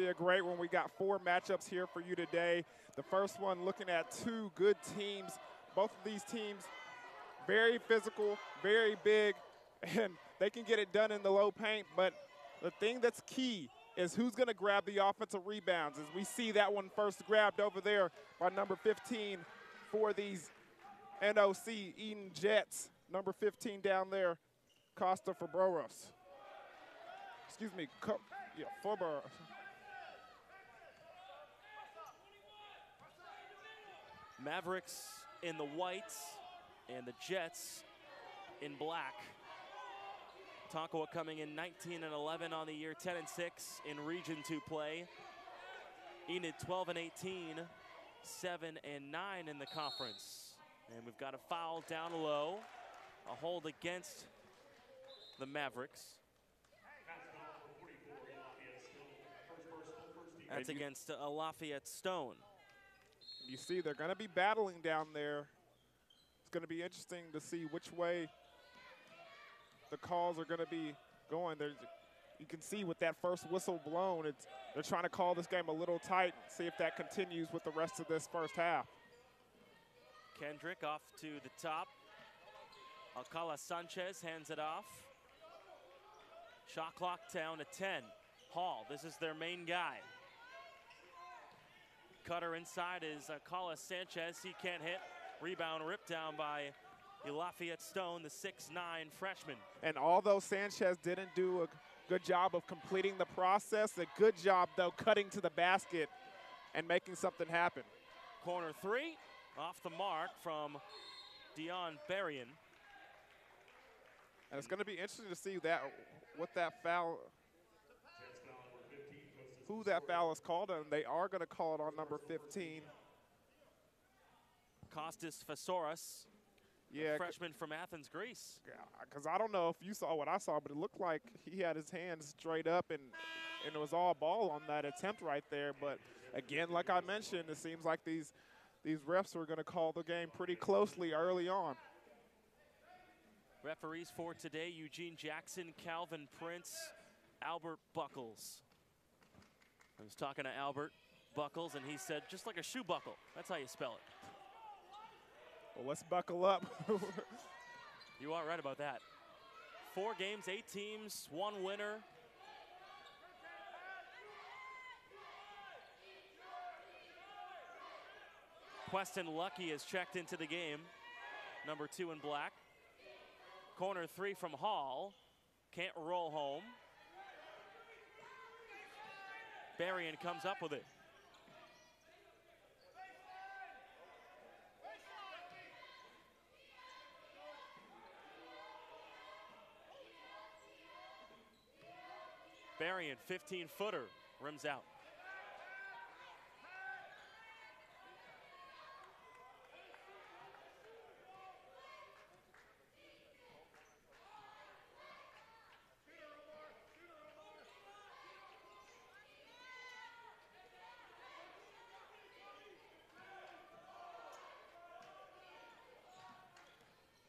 be a great one. We got 4 matchups here for you today. The first one looking at 2 good teams. Both of these teams very physical, very big, and they can get it done in the low paint. But the thing that's key is who's going to grab the offensive rebounds. As we see that one first grabbed over there by number 15 for these NOC Eden Jets. Number 15 down there, Costa Fabros. Excuse me, Fabros. Mavericks in the whites and the Jets in black. Tonkawa coming in 19-11 on the year, 10-6 in Region 2 play. Enid 12-18, 7-9 in the conference. And we've got a foul down low, a hold against the Mavericks. That's against Lafayette Stone. You see they're going to be battling down there. It's going to be interesting to see which way the calls are going to be going. You can see with that first whistle blown, they're trying to call this game a little tight, see if that continues with the rest of this first half. Kendrick off to the top. Alcala Sanchez hands it off. Shot clock down to 10. Hall, this is their main guy. Cutter inside is Alcala Sanchez. He can't hit. Rebound ripped down by Lafayette Stone, the 6'9" freshman. And although Sanchez didn't do a good job of completing the process, a good job, though, cutting to the basket and making something happen. Corner 3, off the mark from Dion Berrien. And it's going to be interesting to see what that foul, who that foul is called on. They are going to call it on number 15. Kostas Fasoras, yeah, freshman from Athens, Greece. Yeah, because I don't know if you saw what I saw, but it looked like he had his hands straight up, and it was all ball on that attempt right there. But again, like I mentioned, it seems like these refs are going to call the game pretty closely early on. Referees for today: Eugene Jackson, Calvin Prince, Albert Buckles. I was talking to Albert Buckles, and he said, just like a shoe buckle. That's how you spell it. Well, let's buckle up. You are right about that. 4 games, 8 teams, 1 winner. Queston Lucky is checked into the game. Number 2 in black. Corner 3 from Hall. Can't roll home. Berrien comes up with it. Berrien, 15-footer, rims out.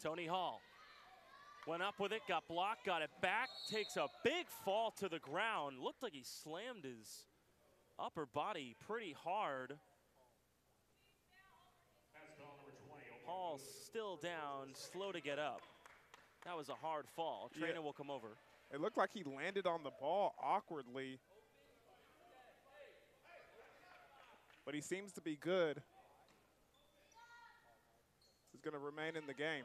Tony Hall went up with it, got blocked, got it back, takes a big fall to the ground. Looked like he slammed his upper body pretty hard. Hall still down, slow to get up. That was a hard fall. Trainer will come over. It looked like he landed on the ball awkwardly, but he seems to be good. He's going to remain in the game.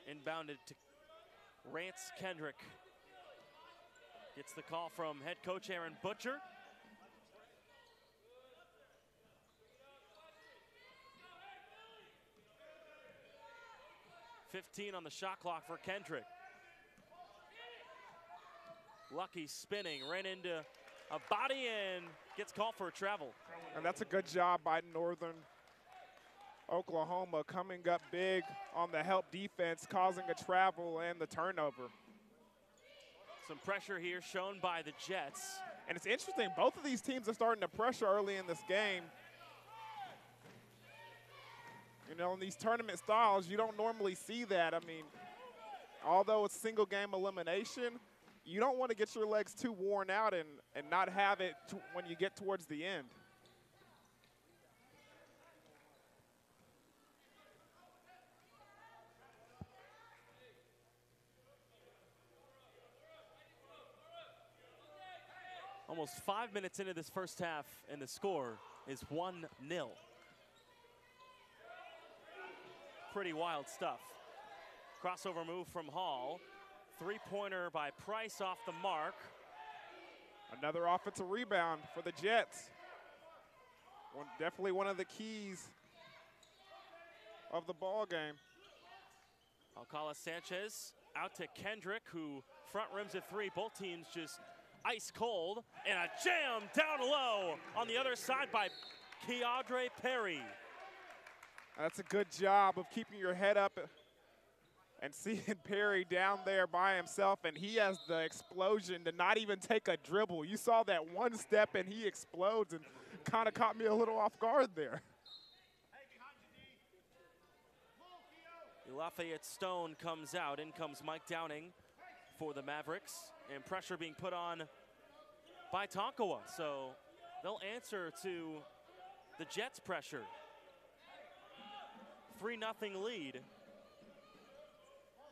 Inbounded to Rance Kendrick. Gets the call from head coach Aaron Butcher. .15 on the shot clock for Kendrick. Lucky spinning, ran into a body and gets called for a travel. And that's a good job by Northern Oklahoma, coming up big on the help defense, causing a travel and the turnover. Some pressure here shown by the Jets. And it's interesting, both of these teams are starting to pressure early in this game. You know, in these tournament styles, you don't normally see that. I mean, although it's single game elimination, you don't want to get your legs too worn out and not have it when you get towards the end. Almost 5 minutes into this first half, and the score is 1-0. Pretty wild stuff. Crossover move from Hall. Three-pointer by Price off the mark. Another offensive rebound for the Jets. Definitely one of the keys of the ball game. Alcala Sanchez out to Kendrick, who front rims a three. Both teams just ice cold, and a jam down low on the other side by Keandre Perry. That's a good job of keeping your head up and seeing Perry down there by himself, and he has the explosion to not even take a dribble. You saw that one step and he explodes, and kind of caught me a little off guard there. Lafayette Stone comes out. In comes Mike Downing for the Mavericks, and pressure being put on by Tonkawa. So they'll answer to the Jets' pressure. 3-0 lead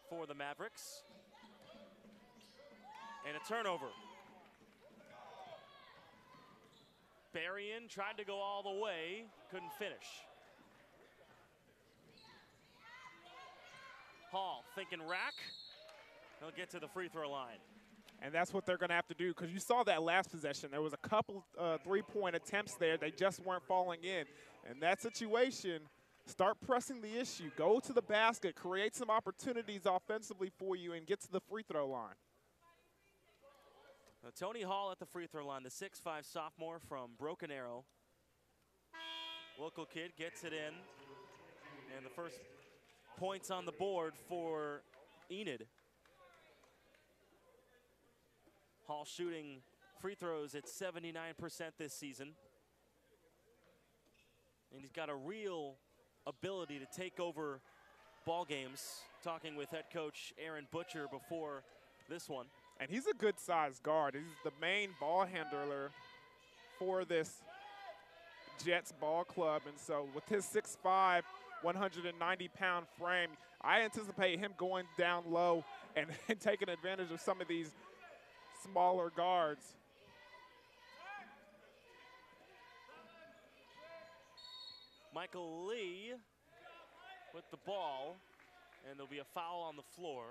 for the Mavericks. And a turnover. Berrien tried to go all the way, couldn't finish. Hall thinking rack. He'll get to the free throw line. And that's what they're going to have to do, because you saw that last possession. There was a couple three-point attempts there. They just weren't falling in. In that situation, start pressing the issue. Go to the basket, create some opportunities offensively for you, and get to the free throw line. Now, Tony Hall at the free throw line, the 6'5" sophomore from Broken Arrow. Local kid gets it in. And the first points on the board for Enid. Hall shooting free throws at 79% this season. And he's got a real ability to take over ball games. Talking with head coach Aaron Butcher before this one. And he's a good-sized guard. He's the main ball handler for this Jets ball club. And so with his 6'5", 190-pound frame, I anticipate him going down low and taking advantage of some of these smaller guards. Michael Lee with the ball, and there'll be a foul on the floor.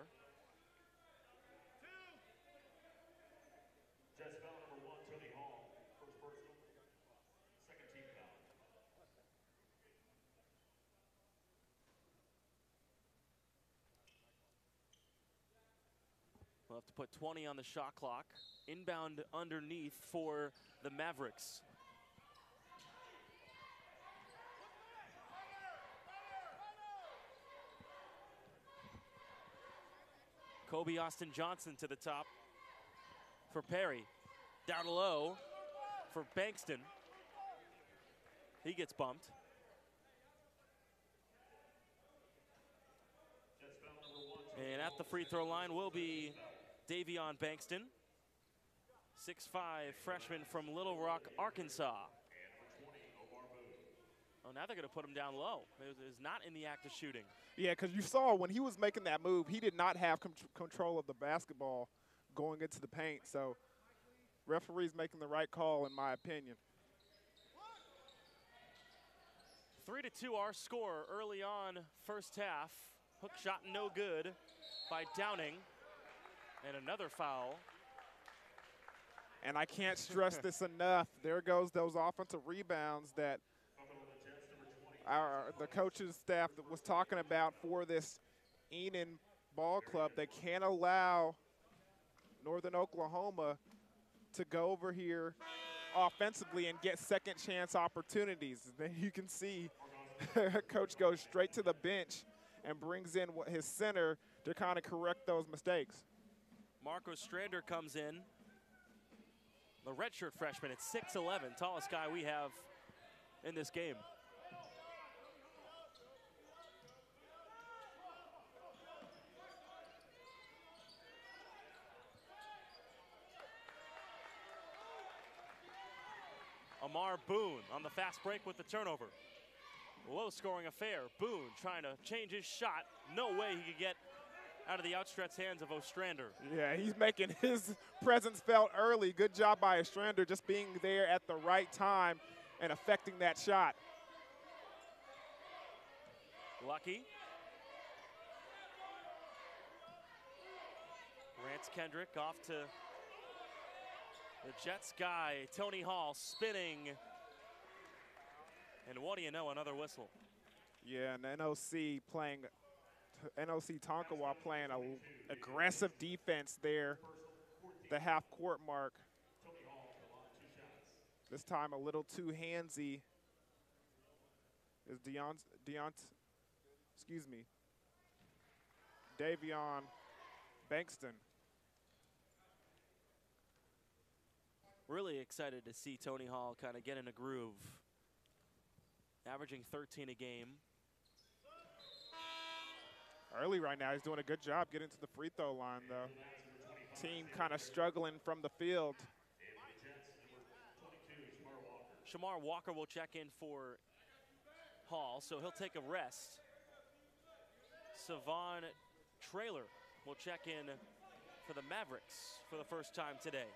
Jets foul number 1, Tony Hall. First personal, second team foul. We'll have to put 20 on the shot clock. Inbound underneath for the Mavericks. Kobe Austin Johnson to the top for Perry. Down low for Bankston. He gets bumped. And at the free throw line will be Davion Bankston. 6'5" freshman from Little Rock, Arkansas. Oh, now they're going to put him down low. He's not in the act of shooting. Yeah, because you saw when he was making that move, he did not have control of the basketball going into the paint. So referee's making the right call, in my opinion. 3-2 our score early on first half. Hook shot no good by Downing. And another foul. And I can't stress this enough. There goes those offensive rebounds that the coach's staff that was talking about for this Enon ball club. They can't allow Northern Oklahoma to go over here offensively and get second chance opportunities. Then you can see coach goes straight to the bench and brings in his center to kind of correct those mistakes. Marco Strander comes in. The redshirt freshman at 6'11", tallest guy we have in this game. Amar Boone on the fast break with the turnover. Low-scoring affair. Boone trying to change his shot. No way he could get out of the outstretched hands of Ostrander. Yeah, he's making his presence felt early. Good job by Ostrander just being there at the right time and affecting that shot. Lucky. Rance Kendrick off to the Jets guy, Tony Hall, spinning. And what do you know, another whistle. Yeah, and NOC playing, NOC Tonkawa playing an aggressive defense there, the half-court mark. This time a little too handsy is Davion Bankston. Really excited to see Tony Hall kind of get in a groove. Averaging 13 a game. Early right now, he's doing a good job getting to the free throw line, though. Team kind of struggling from the field. Shamar Walker will check in for Hall, so he'll take a rest. Savon Traylor will check in for the Mavericks for the first time today.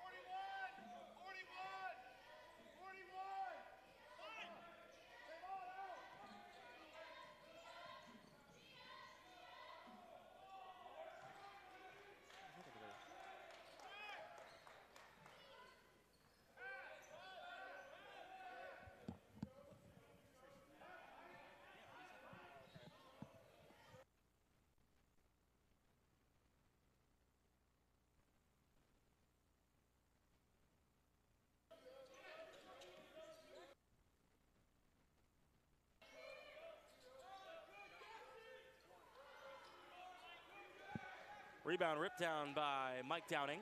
Rebound ripped down by Mike Downing.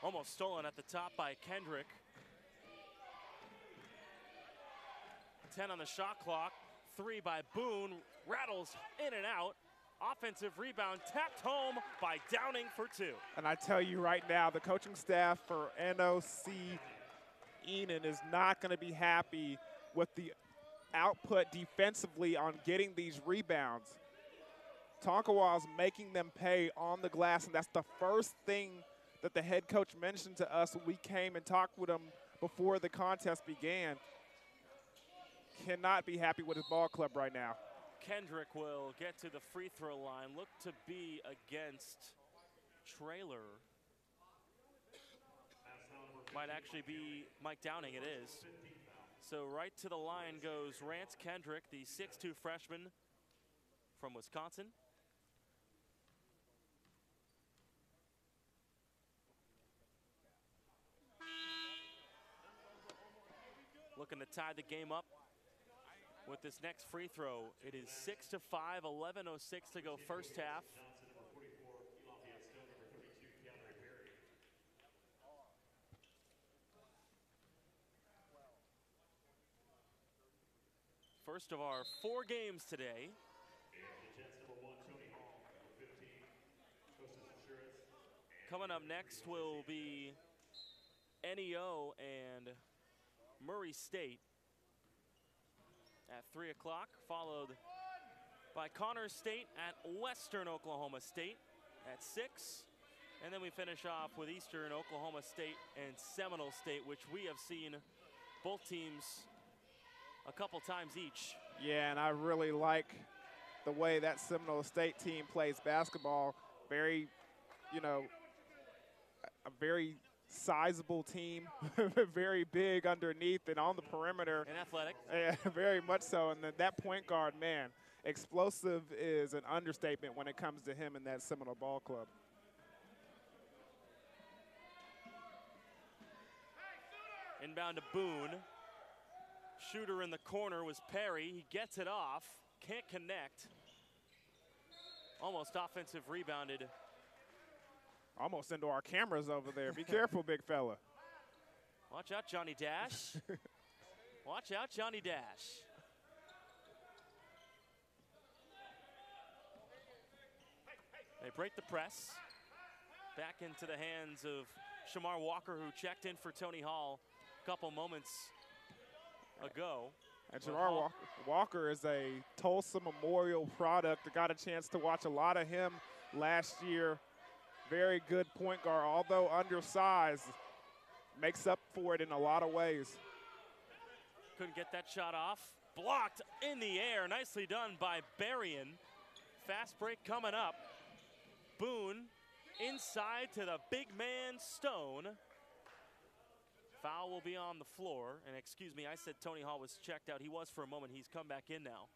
Almost stolen at the top by Kendrick. 10 on the shot clock. 3 by Boone. Rattles in and out. Offensive rebound tapped home by Downing for 2. And I tell you right now, the coaching staff for NOC Enon is not going to be happy with the output defensively on getting these rebounds. Tonkawa's making them pay on the glass, and that's the first thing that the head coach mentioned to us when we came and talked with him before the contest began. Cannot be happy with his ball club right now. Kendrick will get to the free throw line. Look to be against Traylor. Might actually be Mike Downing, it is. So right to the line goes Rance Kendrick, the 6'2" freshman from Wisconsin. Looking to tie the game up with this next free throw. It is 6-5, 11:06 to go first half. First of our 4 games today. Coming up next will be NEO and Murray State at 3 o'clock, followed by Connors State at Western Oklahoma State at 6. And then we finish off with Eastern Oklahoma State and Seminole State, which we have seen both teams a couple times each. Yeah, and I really like the way that Seminole State team plays basketball. Very, you know, a very sizable team, very big underneath and on the perimeter. And athletic. Yeah, very much so. And then that point guard, man, explosive is an understatement when it comes to him in that Seminole ball club. Inbound to Boone. Shooter in the corner was Perry. He gets it off, can't connect. Almost offensive rebounded. Almost into our cameras over there. Be careful, big fella. Watch out, Johnny Dash. Watch out, Johnny Dash. They break the press. Back into the hands of Shamar Walker, who checked in for Tony Hall a couple moments ago. And Shamar Walker is a Tulsa Memorial product. I got a chance to watch a lot of him last year. Very good point guard, although undersized. Makes up for it in a lot of ways. Couldn't get that shot off. Blocked in the air. Nicely done by Berrien. Fast break coming up. Boone inside to the big man Stone. Foul will be on the floor. And excuse me, I said Tony Hall was checked out. He was for a moment. He's come back in now.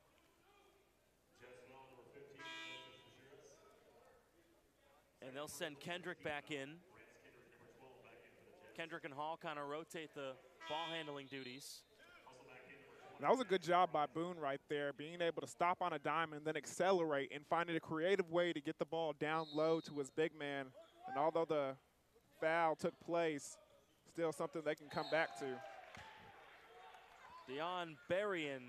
And they'll send Kendrick back in. Kendrick and Hall kind of rotate the ball handling duties. That was a good job by Boone right there, being able to stop on a dime and then accelerate and finding a creative way to get the ball down low to his big man. And although the foul took place, still something they can come back to. Deon Berrien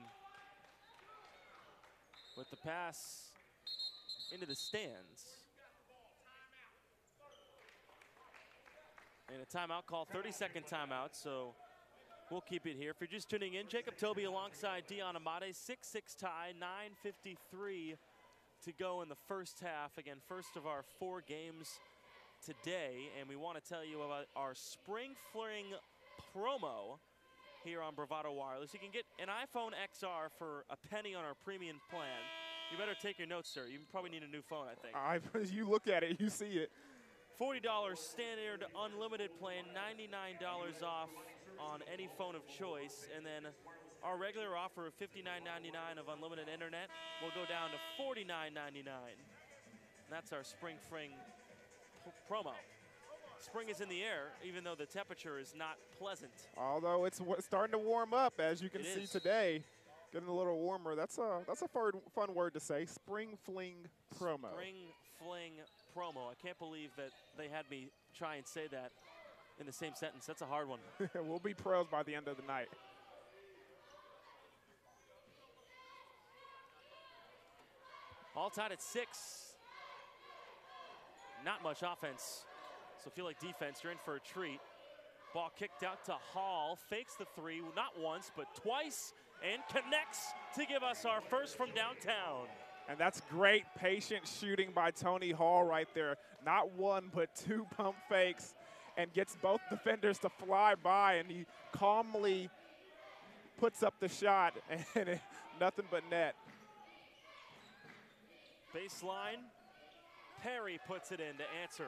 with the pass into the stands. And a timeout call, 30-second timeout, so we'll keep it here. If you're just tuning in, Jacob Toby alongside Dion Amate, 6-6 tie, 9:53 to go in the first half. Again, first of our 4 games today, and we want to tell you about our Spring Fling promo here on Bravado Wireless. You can get an iPhone XR for a penny on our premium plan. You better take your notes, sir. You probably need a new phone, I think. You look at it, you see it. $40 standard unlimited plan, $99 off on any phone of choice, and then our regular offer of $59.99 of unlimited internet will go down to $49.99. That's our Spring Fling promo. Spring is in the air, even though the temperature is not pleasant. Although it's starting to warm up, as you can see today. Getting a little warmer. That's a fun word to say. Spring Fling promo. Spring Fling promo. I can't believe that they had me try and say that in the same sentence. That's a hard one. We'll be pros by the end of the night. All tied at 6. Not much offense. So feel like defense, you're in for a treat. Ball kicked out to Hall. Fakes the 3, not once, but twice, and connects to give us our first from downtown. And that's great patient shooting by Tony Hall right there. Not 1, but 2 pump fakes, and gets both defenders to fly by, and he calmly puts up the shot, and nothing but net. Baseline, Perry puts it in to answer.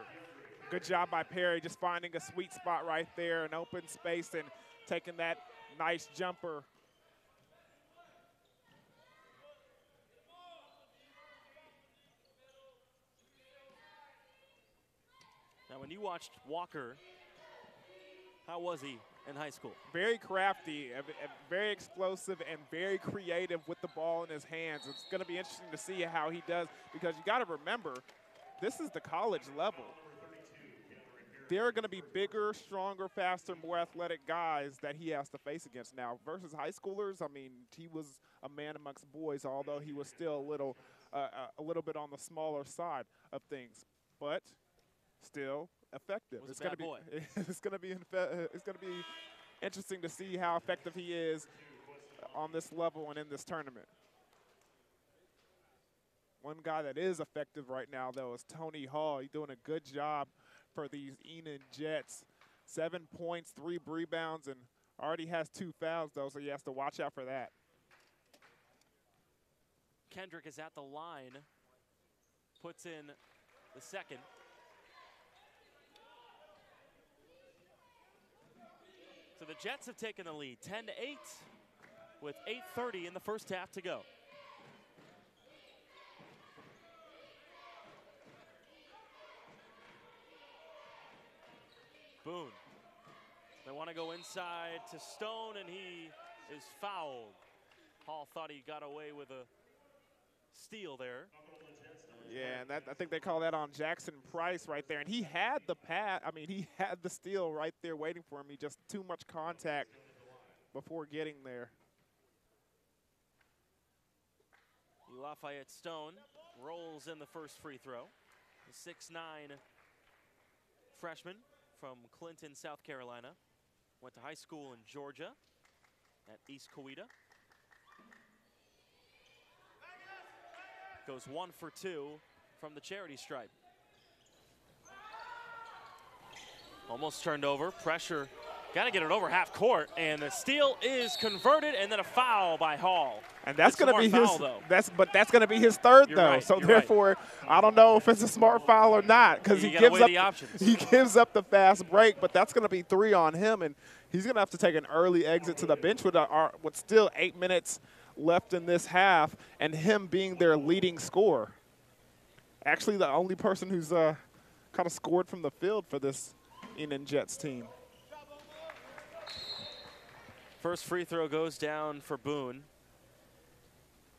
Good job by Perry, just finding a sweet spot right there, an open space, and taking that nice jumper. Now, when you watched Walker, how was he in high school? Very crafty, very explosive, and very creative with the ball in his hands. It's going to be interesting to see how he does, because you got to remember, this is the college level. There are going to be bigger, stronger, faster, more athletic guys that he has to face against now. Versus high schoolers, I mean, he was a man amongst boys, although he was still a little bit on the smaller side of things, but still effective. It's going to be it's going to be interesting to see how effective he is on this level and in this tournament. One guy that is effective right now, though, is Tony Hall. He's doing a good job for these Enon Jets. 7 points, 3 rebounds, and already has 2 fouls, though, so he has to watch out for that. Kendrick is at the line, puts in the second. So the Jets have taken the lead, 10-8, with 8:30 in the first half to go. Boone. They want to go inside to Stone, and he is fouled. Hall thought he got away with a steal there. Yeah, and I think they call that on Jackson Price right there. And he had the he had the steal right there waiting for him. He just too much contact before getting there. Lafayette Stone rolls in the first free throw. The 6'9" freshman from Clinton, South Carolina. Went to high school in Georgia at East Coweta. Goes 1 for 2 from the charity stripe. Almost turned over, pressure. Got to get it over half court, and the steal is converted, and then a foul by Hall. And that's going to be his. That's going to be his third, though. Right, so therefore, I don't know if it's a smart foul or not, because he gives up the fast break. But that's going to be 3 on him, and he's going to have to take an early exit to the bench with still 8 minutes left in this half, and him being their leading scorer. Actually, the only person who's kind of scored from the field for this Enon Jets team. First free throw goes down for Boone.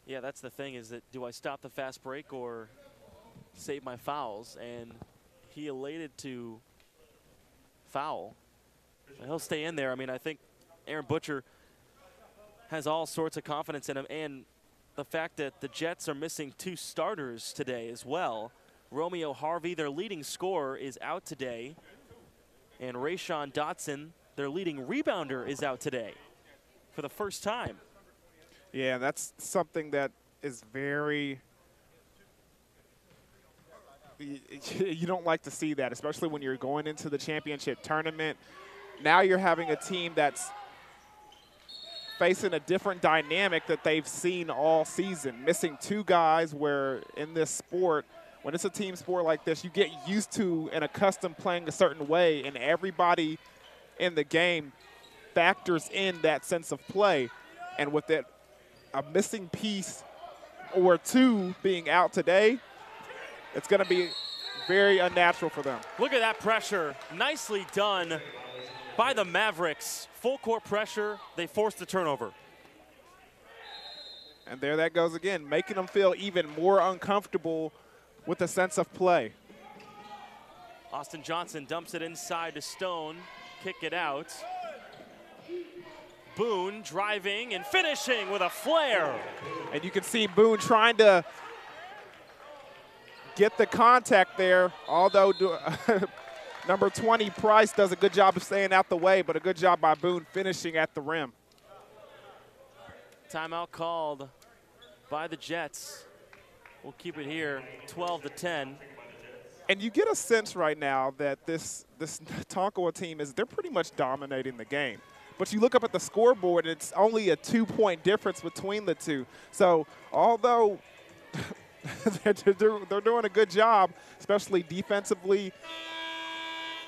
Yeah, that's the thing, is that do I stop the fast break or save my fouls? And he elated to foul. He'll stay in there. I mean, I think Aaron Butcher has all sorts of confidence in him, and the fact that the Jets are missing 2 starters today as well. Romeo Harvey, their leading scorer, is out today, and Rayshawn Dotson, their leading rebounder, is out today for the first time. Yeah, that's something that is very – you don't like to see that, especially when you're going into the championship tournament. Now you're having a team that's facing a different dynamic that they've seen all season, missing 2 guys where in this sport, when it's a team sport like this, you get used to and accustomed playing a certain way, and everybody in the game factors in that sense of play. And with it, a missing piece or 2 being out today, it's going to be very unnatural for them. Look at that pressure. Nicely done by the Mavericks. Full court pressure. They forced the turnover. And there that goes again, making them feel even more uncomfortable with a sense of play. Austin Johnson dumps it inside to Stone. Kick it out. Boone driving and finishing with a flare. And you can see Boone trying to get the contact there, although number 20, Price, does a good job of staying out the way, but a good job by Boone finishing at the rim. Timeout called by the Jets. We'll keep it here, 12-10. And you get a sense right now that this Tonkawa team they're pretty much dominating the game. But you look up at the scoreboard, it's only a 2-point difference between the two. So although they're doing a good job, especially defensively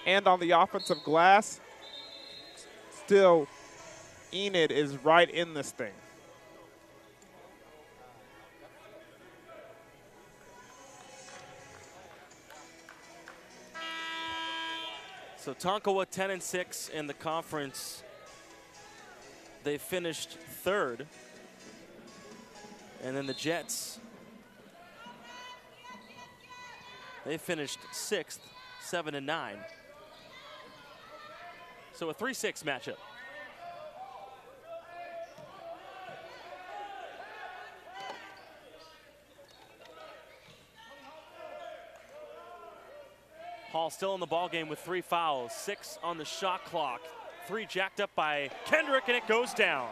and on the offensive glass, still Enid is right in this thing. So Tonkawa 10-6 in the conference. They finished 3rd. And then the Jets, they finished 6th, 7-9. So a 3-6 matchup. Hall still in the ballgame with 3 fouls, 6 on the shot clock. 3 jacked up by Kendrick, and it goes down.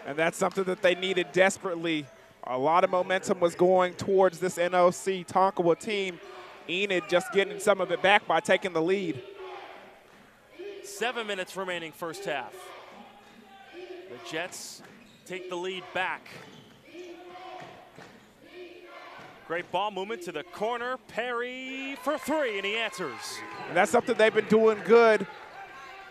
And that's something that they needed desperately. A lot of momentum was going towards this NOC Tonkawa team. Enid just getting some of it back by taking the lead. 7 minutes remaining first half. The Jets take the lead back. Great ball movement to the corner. Perry for 3, and he answers. And that's something they've been doing good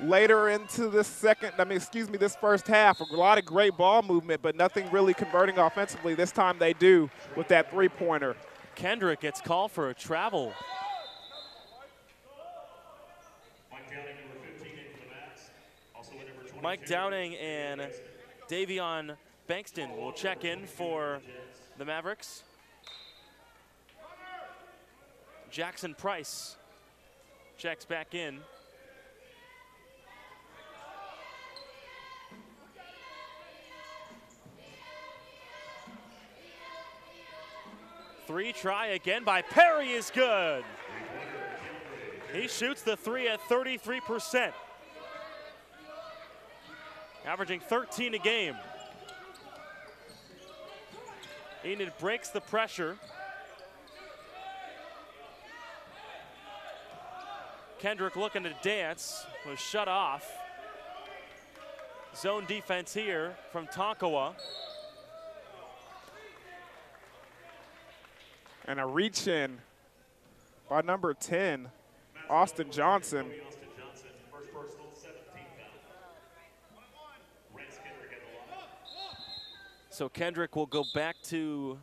later into this this first half. A lot of great ball movement, but nothing really converting offensively. This time they do with that 3-pointer. Kendrick gets called for a travel. Mike Downing and Davion Bankston will check in for the Mavericks. Jackson Price checks back in. Three try again by Perry is good. He shoots the three at 33%, averaging 13 a game. Enid breaks the pressure. Kendrick looking to dance, was shut off. Zone defense here from Tonkawa. And a reach in by number 10, Austin Johnson. First personal, 17 foul. Rance Kendrick at the line. So Kendrick will go back to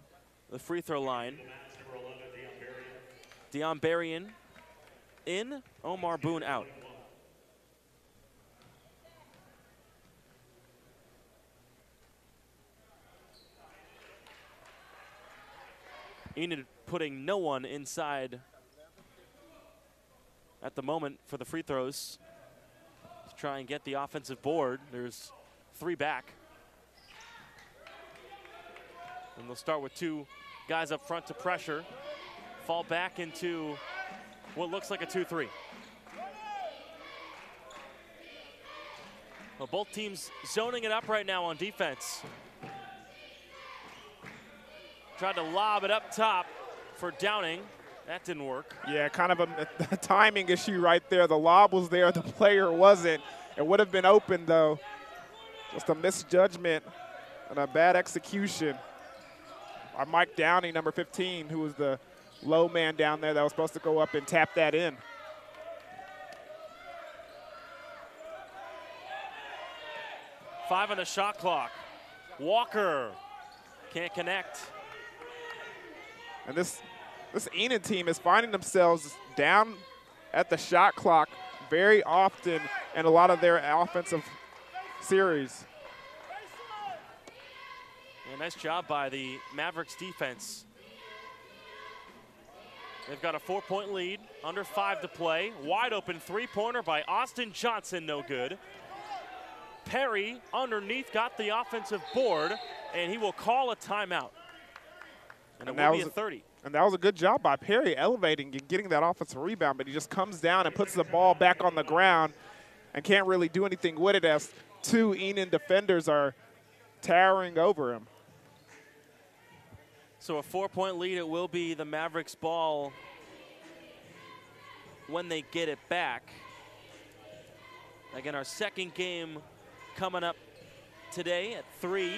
the free throw line. Number 11, Deion Berrien in, Omar Boone out. Enid putting no one inside at the moment for the free throws to try and get the offensive board. There's 3 back. And they'll start with 2 guys up front to pressure, fall back into what looks like a 2-3. Well, both teams zoning it up right now on defense. Tried to lob it up top for Downing. That didn't work. Yeah, kind of a timing issue right there. The lob was there, the player wasn't. It would have been open, though. Just a misjudgment and a bad execution by Mike Downing, number 15, who was the low man down there that was supposed to go up and tap that in. Five on the shot clock. Walker can't connect. And this Enid team is finding themselves down at the shot clock very often in a lot of their offensive series. Yeah, nice job by the Mavericks defense. They've got a 4-point lead, under 5 to play. Wide open three-pointer by Austin Johnson, no good. Perry underneath got the offensive board, and he will call a timeout. And it will be a 30. And that was a good job by Perry, elevating and getting that offensive rebound, but he just comes down and puts the ball back on the ground and can't really do anything with it as 2 Enid defenders are towering over him. So a 4-point lead, it will be the Mavericks ball when they get it back. Again, our second game coming up today at 3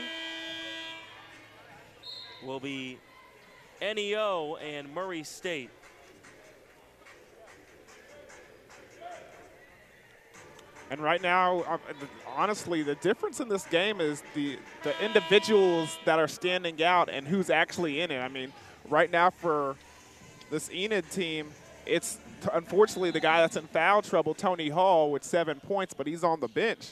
will be NEO and Murray State. And right now, honestly, the difference in this game is the individuals that are standing out and who's actually in it. I mean, right now for this Enid team, it's unfortunately the guy that's in foul trouble, Tony Hall, with 7 points, but he's on the bench.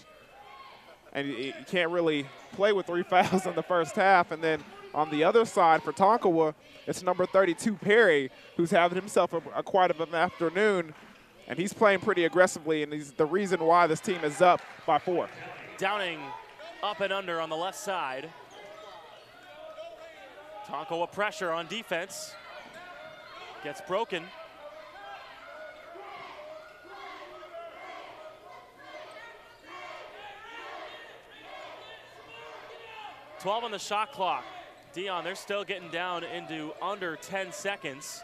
And you can't really play with 3 fouls in the first half. And then on the other side for Tonkawa, it's number 32, Perry, who's having himself a quite of an afternoon. And he's playing pretty aggressively, and he's the reason why this team is up by 4. Downing up and under on the left side. Tonkawa pressure on defense. Gets broken. $12 on the shot clock. Deion, they're still getting down into under 10 seconds.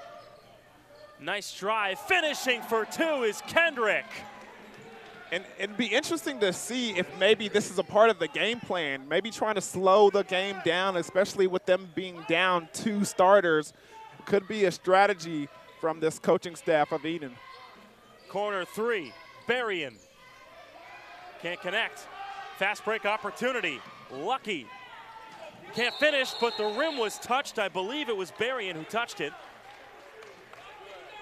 Nice drive. Finishing for 2 is Kendrick. And it'd be interesting to see if maybe this is a part of the game plan, maybe trying to slow the game down, especially with them being down 2 starters. Could be a strategy from this coaching staff of Eden. Corner 3, Berrien. Can't connect. Fast break opportunity. Lucky. Can't finish, but the rim was touched. I believe it was Berrien who touched it.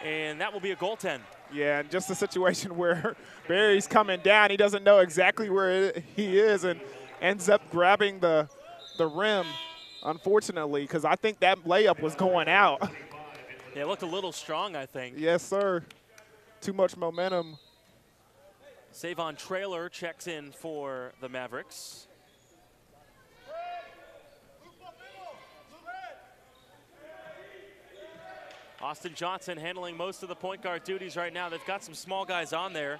And that will be a goaltend. Yeah, and just a situation where Barry's coming down. He doesn't know exactly where he is and ends up grabbing the rim, unfortunately, because I think that layup was going out. Yeah, it looked a little strong, I think. Yes, sir. Too much momentum. Savon Traylor checks in for the Mavericks. Austin Johnson handling most of the point guard duties right now. They've got some small guys on there.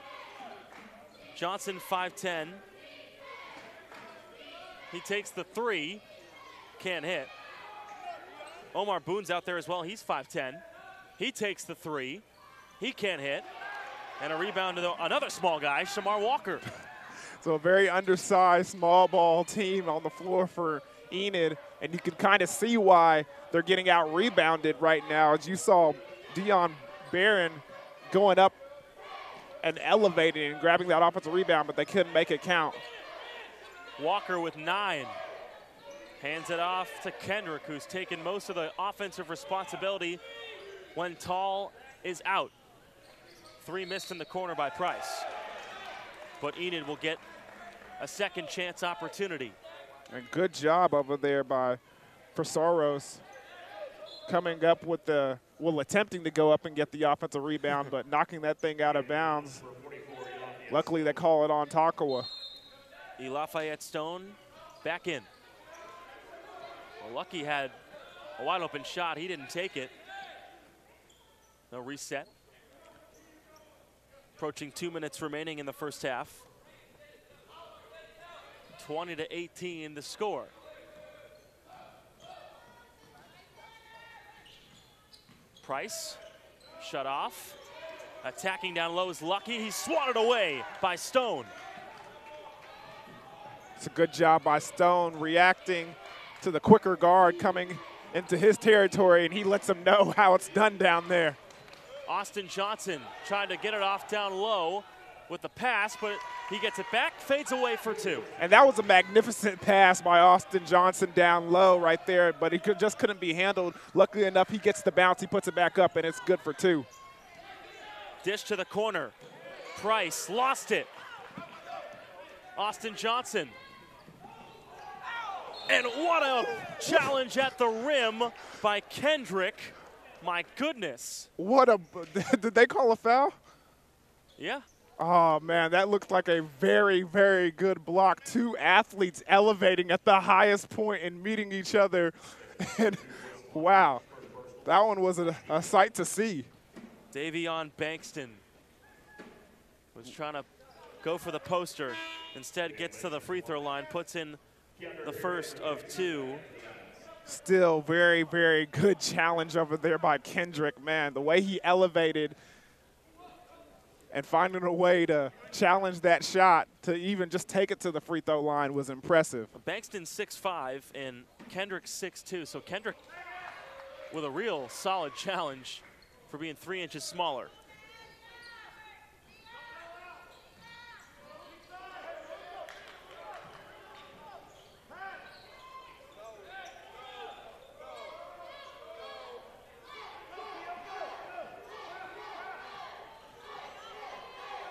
Johnson, 5'10". He takes the three, can't hit. Omar Boone's out there as well, he's 5'10". He takes the three, he can't hit. And a rebound to another small guy, Shamar Walker. So a very undersized small ball team on the floor for Enid, and you can kind of see why they're getting out rebounded right now. As you saw Dion Barron going up and elevating and grabbing that offensive rebound, but they couldn't make it count. Walker with 9. Hands it off to Kendrick, who's taken most of the offensive responsibility when Tall is out. 3 missed in the corner by Price. But Enid will get a second chance opportunity. And good job over there by Soros coming up with the, well, attempting to go up and get the offensive rebound, but knocking that thing out of bounds. Luckily, they call it on Takawa. Lafayette Stone back in. Well, Lucky had a wide open shot. He didn't take it. No reset. Approaching 2 minutes remaining in the first half. 20-18 the score. Price shut off. Attacking down low is Lucky. He's swatted away by Stone. It's a good job by Stone reacting to the quicker guard coming into his territory, and he lets him know how it's done down there. Austin Johnson trying to get it off down low with the pass, but he gets it back, fades away for 2. And that was a magnificent pass by Austin Johnson down low right there, but he just couldn't be handled. Luckily enough, he gets the bounce, he puts it back up, and it's good for 2. Dish to the corner. Price lost it. Austin Johnson. And what a challenge at the rim by Kendrick. My goodness. What a, did they call a foul? Yeah. Oh, man, that looked like a very, very good block. 2 athletes elevating at the highest point and meeting each other. And, wow, that one was a sight to see. Davion Bankston was trying to go for the poster. Instead gets to the free throw line, puts in the first of 2. Still very, very good challenge over there by Kendrick, man. The way he elevated and finding a way to challenge that shot to even just take it to the free throw line was impressive. Bankston 6'5" and Kendrick 6'2", so Kendrick with a real solid challenge for being 3 inches smaller.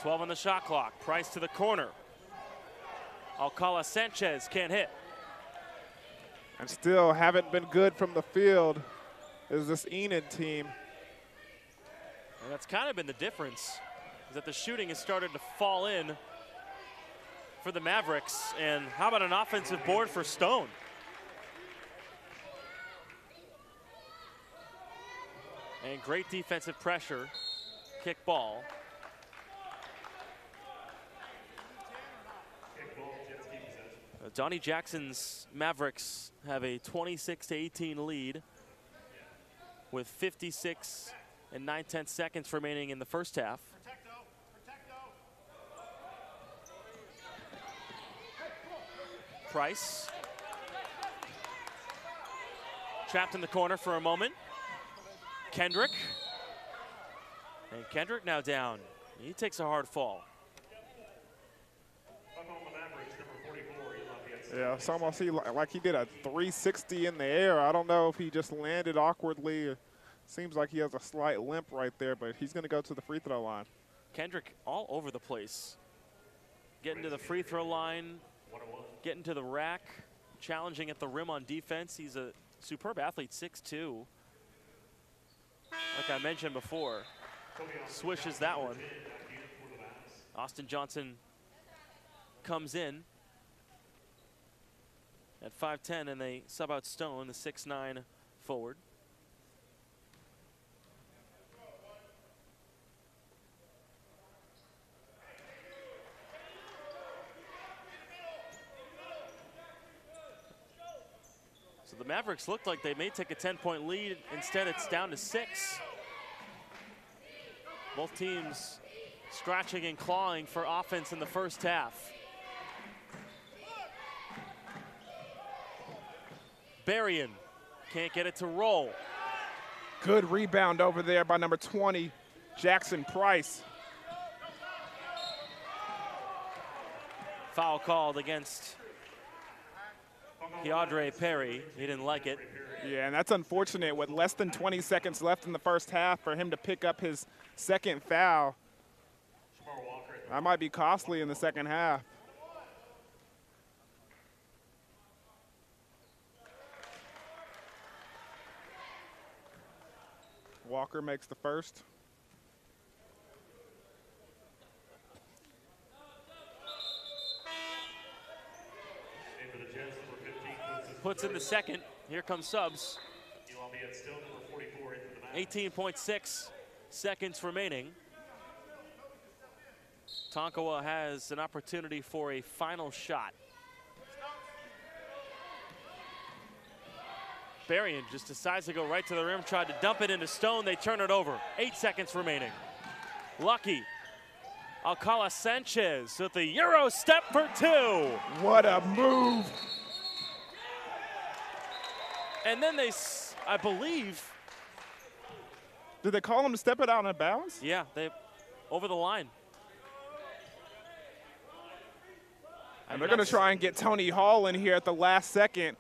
.12 on the shot clock. Price to the corner. Alcala Sanchez can't hit. And still haven't been good from the field is this Enid team. And that's kind of been the difference, is that the shooting has started to fall in for the Mavericks. And how about an offensive board for Stone? And great defensive pressure. Kick ball. Donnie Jackson's Mavericks have a 26-18 lead with 56 and 9/10 seconds remaining in the first half. Price trapped in the corner for a moment. Kendrick. And Kendrick now down. He takes a hard fall. Yeah, it's almost like he did a 360 in the air. I don't know if he just landed awkwardly. Seems like he has a slight limp right there, but he's going to go to the free throw line. Kendrick all over the place. Getting to the free throw line, getting to the rack, challenging at the rim on defense. He's a superb athlete, 6'2". Like I mentioned before, swishes that one. Austin Johnson comes in at 5'10", and they sub out Stone, the 6'9" forward. So the Mavericks looked like they may take a 10-point lead. Instead, it's down to 6. Both teams scratching and clawing for offense in the first half. Berrien can't get it to roll. Good rebound over there by number 20, Jackson Price. Foul called against Keandre Perry. He didn't like it. Yeah, and that's unfortunate with less than 20 seconds left in the first half for him to pick up his second foul. That might be costly in the second half. Walker makes the first. Puts in the second. Here comes subs. 18.6 seconds remaining. Tonkawa has an opportunity for a final shot. Berrien just decides to go right to the rim, tried to dump it into Stone. They turn it over. 8 seconds remaining. Lucky. Alcala Sanchez with the Euro step for 2. What a move. And then they, I believe. Did they call him to step it out of bounds? Yeah, they over the line. And they're going to try and get Tony Hall in here at the last second.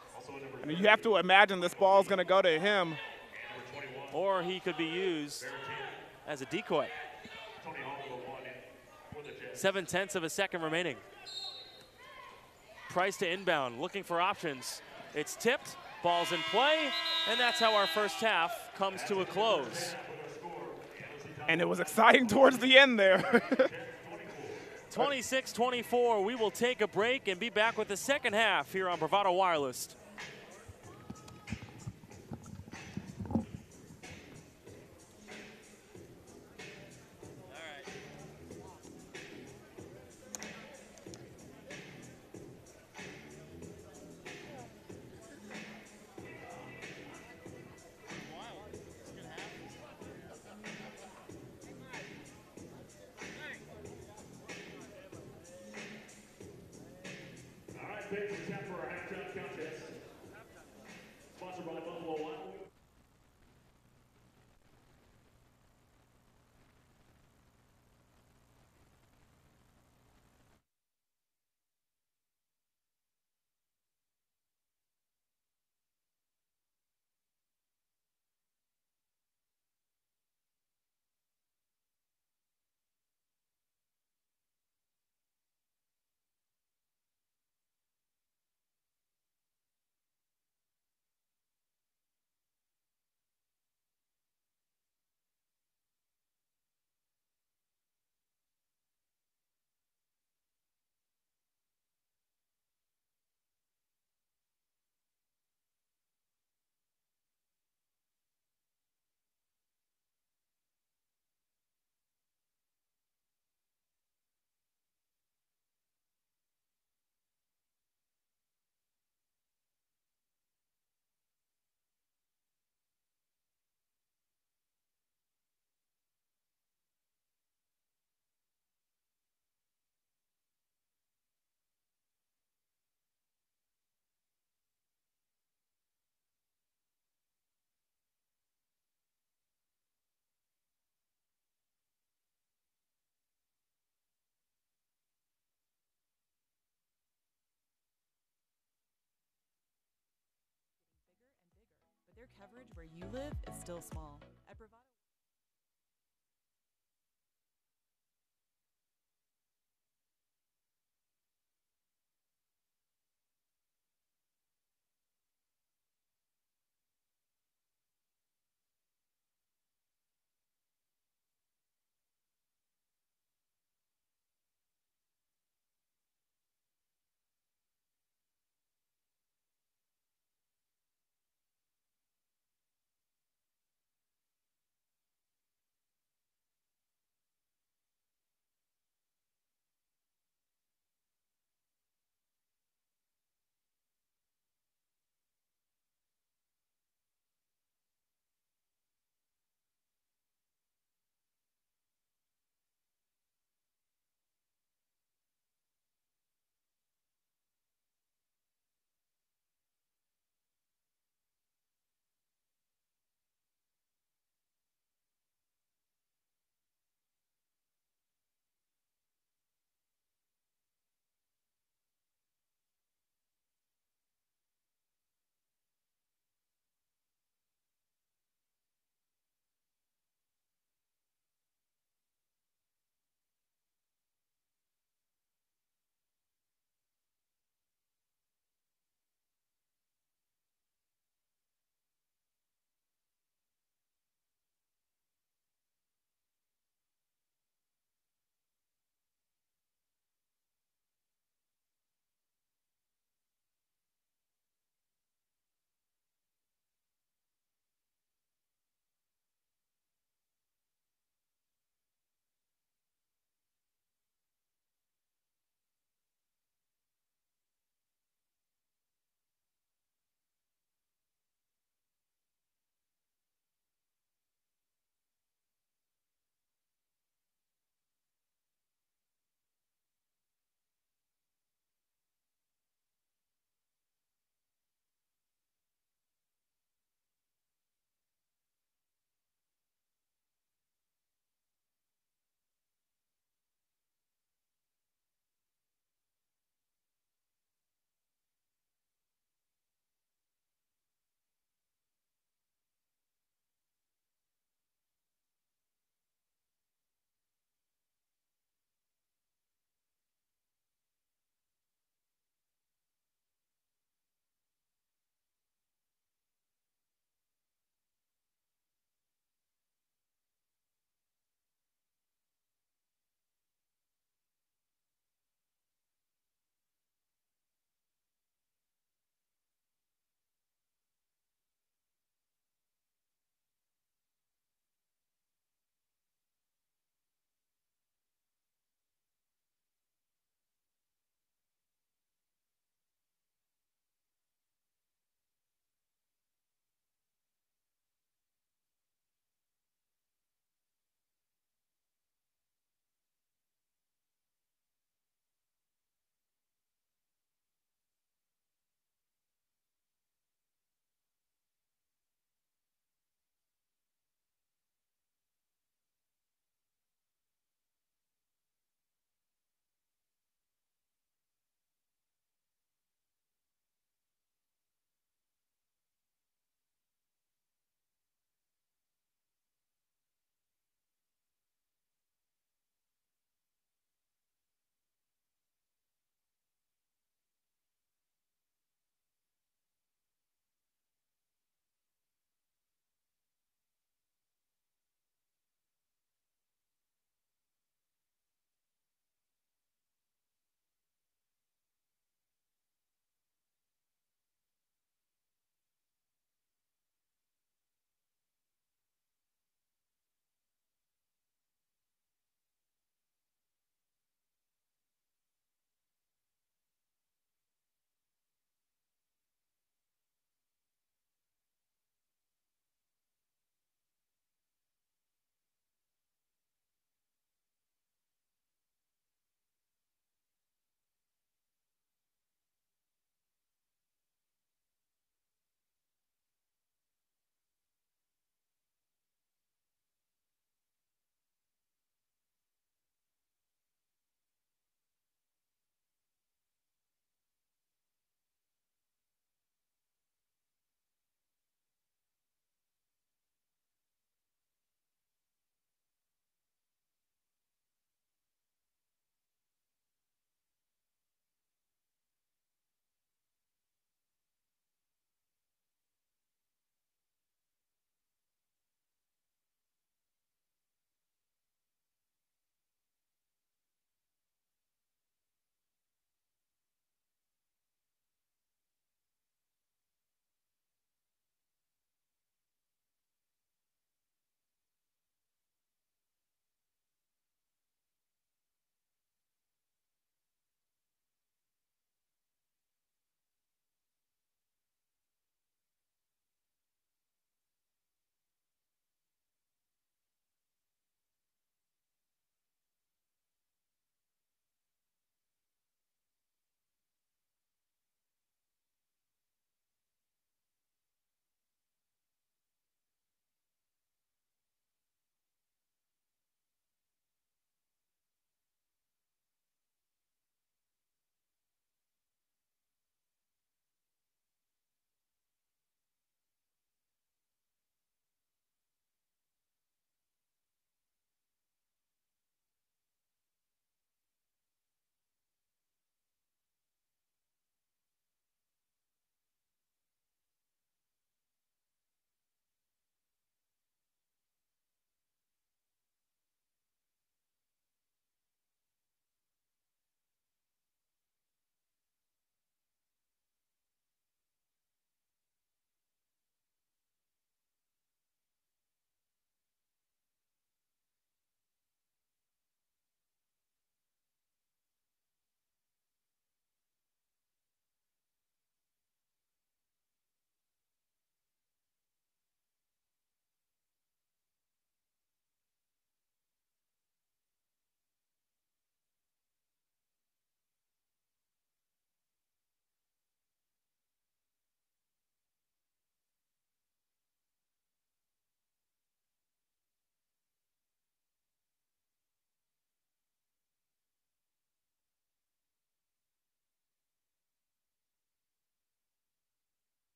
And you have to imagine this ball is going to go to him. Or he could be used as a decoy. 0.7 of a second remaining. Price to inbound, looking for options. It's tipped, ball's in play, and that's how our first half comes to a close. And it was exciting towards the end there. 26-24, we will take a break and be back with the second half here on Bravado Wireless. But their coverage where you live is still small. At Bravado.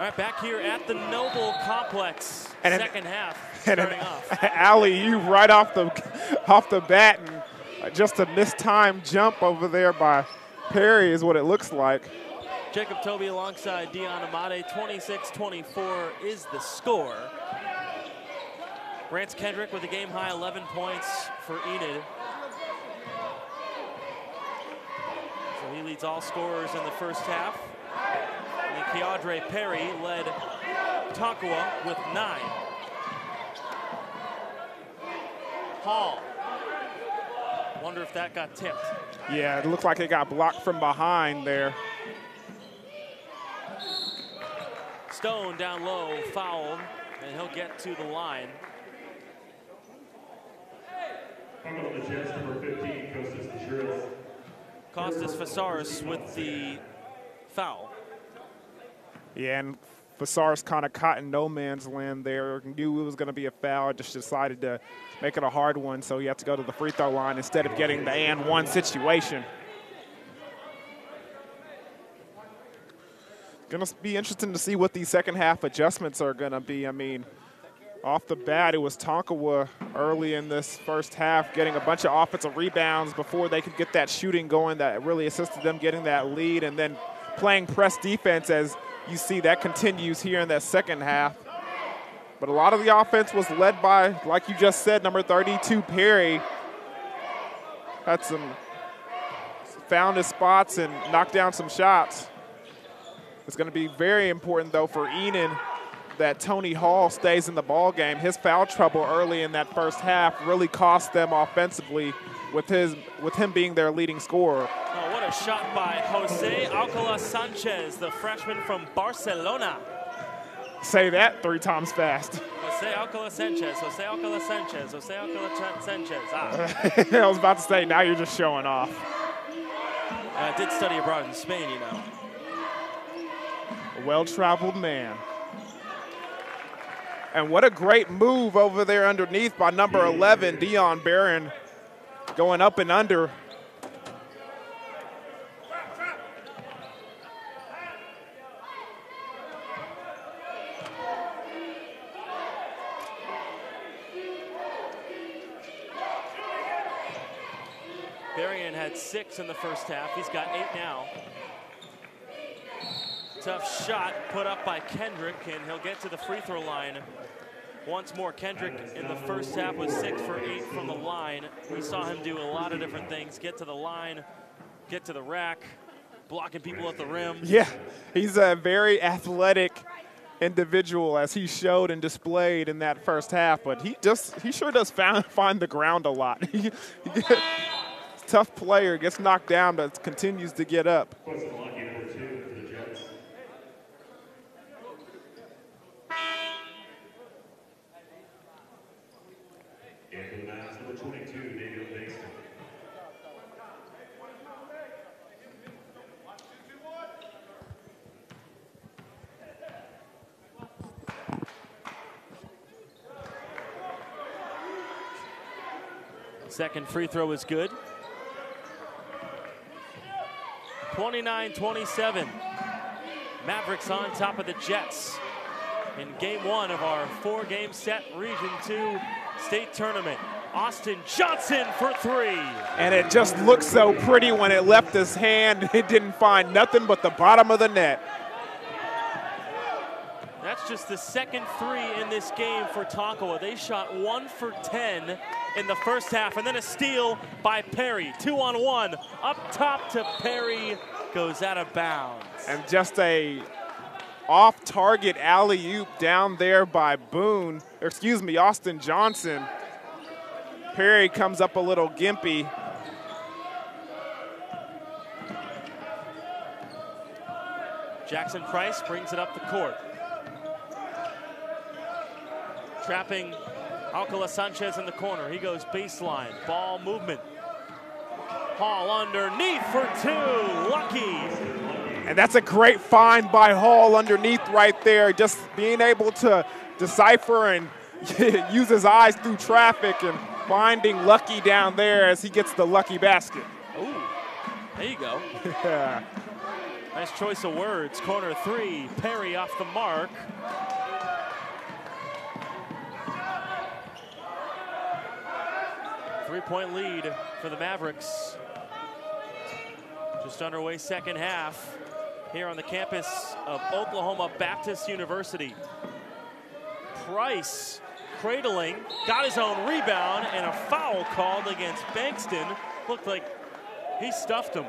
right, back here at the Noble Complex, and second half and starting off. Alley-oop right off the bat, and just a mistimed jump over there by Perry is what it looks like. Jacob Toby alongside Dion Amade, 26-24 is the score. Rance Kendrick with a game-high 11 points for Enid. So he leads all scorers in the first half. And Keandre Perry led Tonkawa with 9. Hall. Wonder if that got tipped. Yeah, it looked like it got blocked from behind there. Stone down low, fouled, and he'll get to the line. Coming on the Jets, number 15, Costas Vazouris. Costas Vazouris with the foul. Yeah, and Vassar's kind of caught in no man's land there. Knew it was going to be a foul, just decided to make it a hard one, so he had to go to the free throw line instead of getting the and one situation. Going to be interesting to see what these second half adjustments are going to be. I mean, off the bat, it was Tonkawa early in this first half getting a bunch of offensive rebounds before they could get that shooting going that really assisted them getting that lead, and then playing press defense as you see that continues here in that second half. But a lot of the offense was led by, like you just said, number 32, Perry. Had found his spots and knocked down some shots. It's going to be very important, though, for Enid that Tony Hall stays in the ball game. His foul trouble early in that first half really cost them offensively with him being their leading scorer. Oh, what a shot by Jose Alcala Sanchez, the freshman from Barcelona. Say that 3 times fast. Jose Alcala Sanchez, Jose Alcala Sanchez, Jose Alcala Sanchez. I was about to say, now you're just showing off. I did study abroad in Spain, you know. A well-traveled man. And what a great move over there underneath by number 11, Dion Barron, going up and under. Barron had 6 in the first half. He's got 8 now. Tough shot put up by Kendrick, and he'll get to the free throw line. Once more, Kendrick in the first half was 6 for 8 from the line. We saw him do a lot of different things. Get to the line, get to the rack, blocking people at the rim. Yeah, he's a very athletic individual, as he showed and displayed in that first half, but he sure does find the ground a lot. Tough player, gets knocked down, but continues to get up. Second free throw is good. 29-27. Mavericks on top of the Jets in game 1 of our 4-game set Region 2 state tournament. Austin Johnson for 3. And it just looked so pretty when it left his hand. It didn't find nothing but the bottom of the net. That's just the second 3 in this game for Tonkawa. They shot 1 for 10 in the first half, and then a steal by Perry. 2-on-1, up top to Perry, goes out of bounds. And just a off-target alley-oop down there by Austin Johnson. Perry comes up a little gimpy. Jackson Price brings it up the court. Trapping Alcala Sanchez in the corner. He goes baseline, ball movement. Hall underneath for 2, lucky. And that's a great find by Hall underneath right there. Just being able to decipher and use his eyes through traffic and finding Lucky down there as he gets the lucky basket. Ooh, there you go. Yeah. Nice choice of words. Corner three, Perry off the mark. Three-point lead for the Mavericks. Just underway second half here on the campus of Oklahoma Baptist University. Price cradling, got his own rebound, and a foul called against Bankston. Looked like he stuffed him.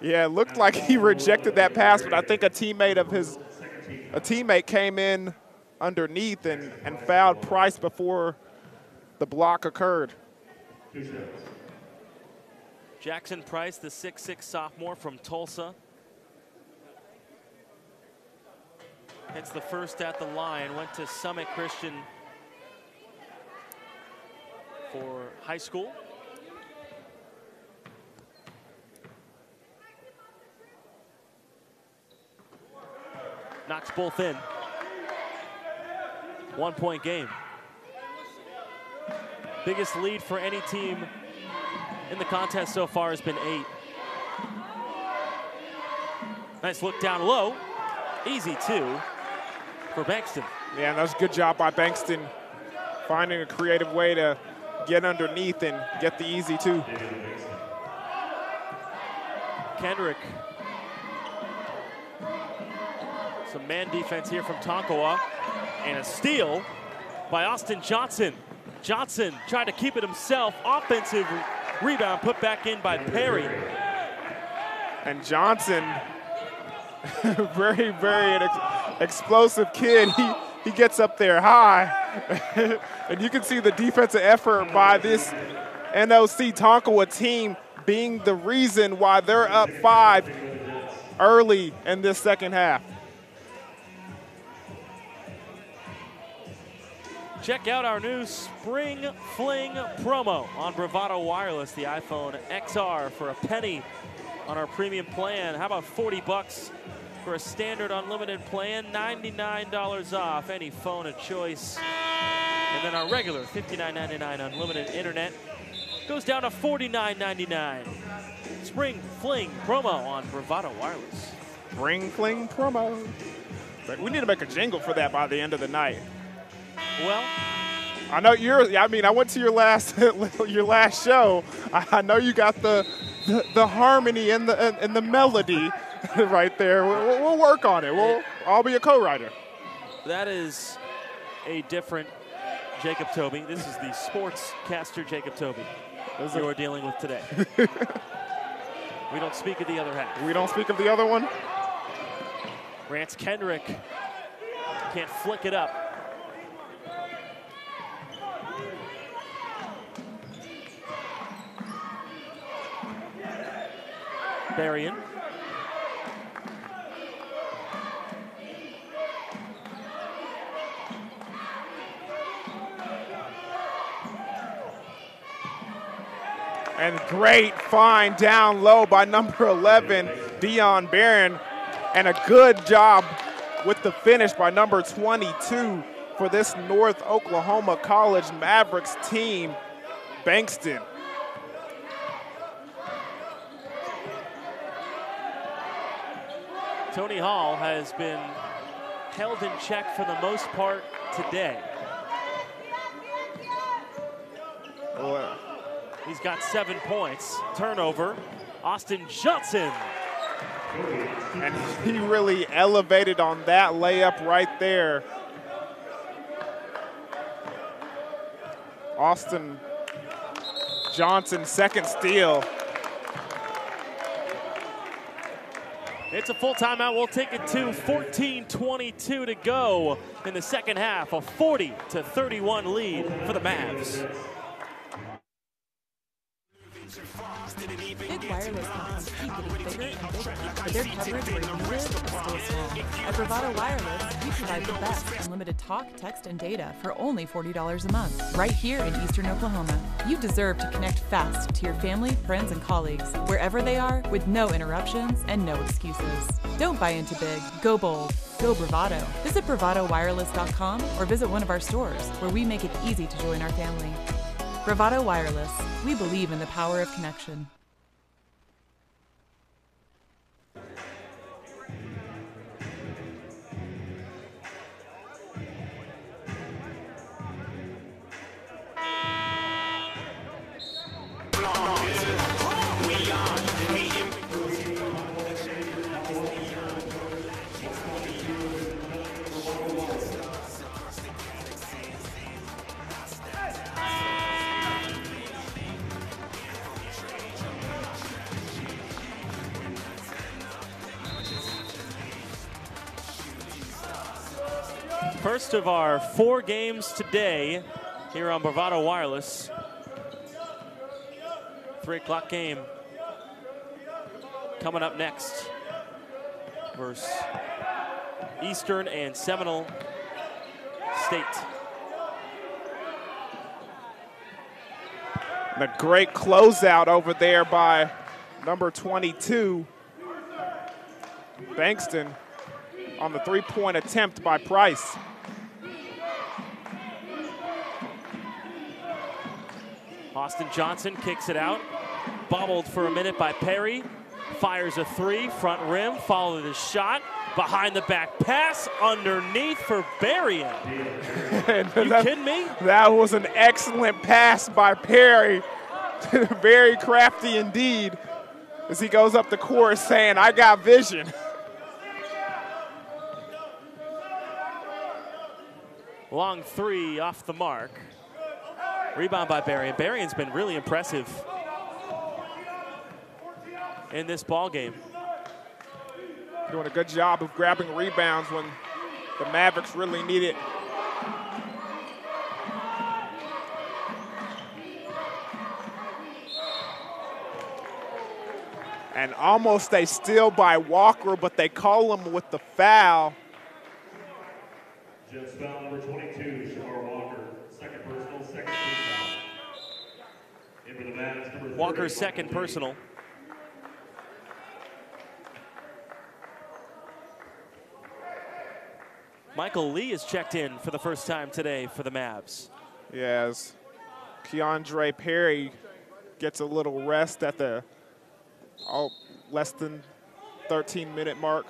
Yeah, it looked like he rejected that pass, but I think a teammate came in underneath and fouled Price before the block occurred. Jackson Price, the 6'6" sophomore from Tulsa. Hits the first at the line, went to Summit Christian for high school. Knocks both in. 1-point game. Biggest lead for any team in the contest so far has been 8. Nice look down low. Easy 2 for Bankston. Yeah, that was a good job by Bankston, finding a creative way to get underneath and get the easy 2. Kendrick. Some man defense here from Tonkawa. And a steal by Austin Johnson. Johnson tried to keep it himself. Offensive rebound put back in by Perry. And Johnson, very, very explosive kid. He gets up there high. And you can see the defensive effort by this NOC Tonkawa team being the reason why they're up 5 early in this second half. Check out our new Spring Fling promo on Bravado Wireless, the iPhone XR for a penny on our premium plan. How about $40 for a standard unlimited plan? $99 off any phone of choice. And then our regular $59.99 unlimited internet goes down to $49.99. Spring Fling promo on Bravado Wireless. Spring Fling promo. But we need to make a jingle for that by the end of the night. Well, I know I went to your last show. I know you got the harmony and the melody right there. We'll work on it. I'll be a co-writer. That is a different Jacob Toby. This is the sportscaster Jacob Toby you are dealing with today. We don't speak of the other half. We don't speak of the other one? Rance Kendrick can't flick it up. Berrien. And great find down low by number 11, Dion Barron. And a good job with the finish by number 22 for this North Oklahoma College Mavericks team, Bankston. Tony Hall has been held in check for the most part today. Well, he's got 7 points. Turnover, Austin Johnson. And he really elevated on that layup right there. Austin Johnson, second steal. It's a full timeout. We'll take it to 14:22 to go in the second half. A 40-31 lead for the Mavs. Big wireless companies keep getting bigger and bigger, but their coverage where you live is still small. At Bravado Wireless, we provide the best unlimited talk, text, and data for only $40 a month, right here in Eastern Oklahoma. You deserve to connect fast to your family, friends, and colleagues, wherever they are, with no interruptions and no excuses. Don't buy into big. Go bold. Go Bravado. Visit bravadowireless.com or visit one of our stores, where we make it easy to join our family. Bravado Wireless. We believe in the power of connection. First of our 4 games today here on Bravado Wireless. 3 o'clock game coming up next versus Eastern and Seminole State. And a great closeout over there by number 22, Bankston, on the 3-point attempt by Price. Austin Johnson kicks it out. Bobbled for a minute by Perry. Fires a 3, front rim, followed his shot. Behind the back pass, underneath for Berrien. You kidding me? That was an excellent pass by Perry. Very crafty indeed, as he goes up the court saying, I got vision. Long 3 off the mark. Rebound by Berrien. Berrien's been really impressive in this ball game. Doing a good job of grabbing rebounds when the Mavericks really need it. And almost a steal by Walker, but they call him with the foul. Jets foul number 22, Shamar Walker. Second personal, second team foul. In for the Mavs, number 30, Walker's second personal. Michael Lee is checked in for the first time today for the Mavs. Yes, Keandre Perry gets a little rest at the less than 13-minute mark.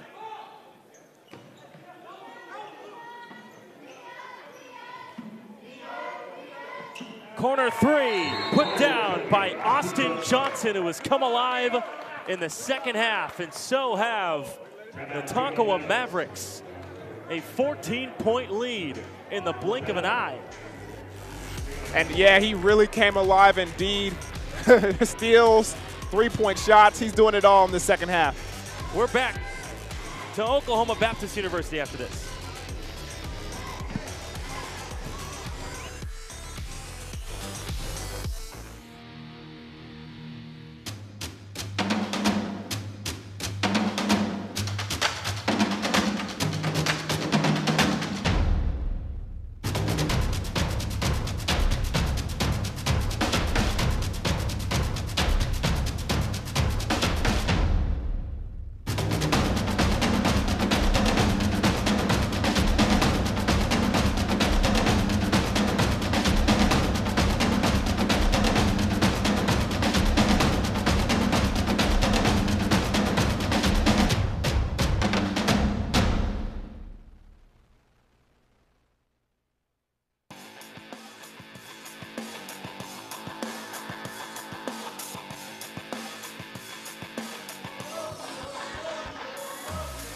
Corner 3, put down by Austin Johnson, who has come alive in the second half, and so have the Tonkawa Mavericks. A 14-point lead in the blink of an eye. And yeah, he really came alive indeed. Steals, 3-point shots, he's doing it all in the second half. We're back to Oklahoma Baptist University after this.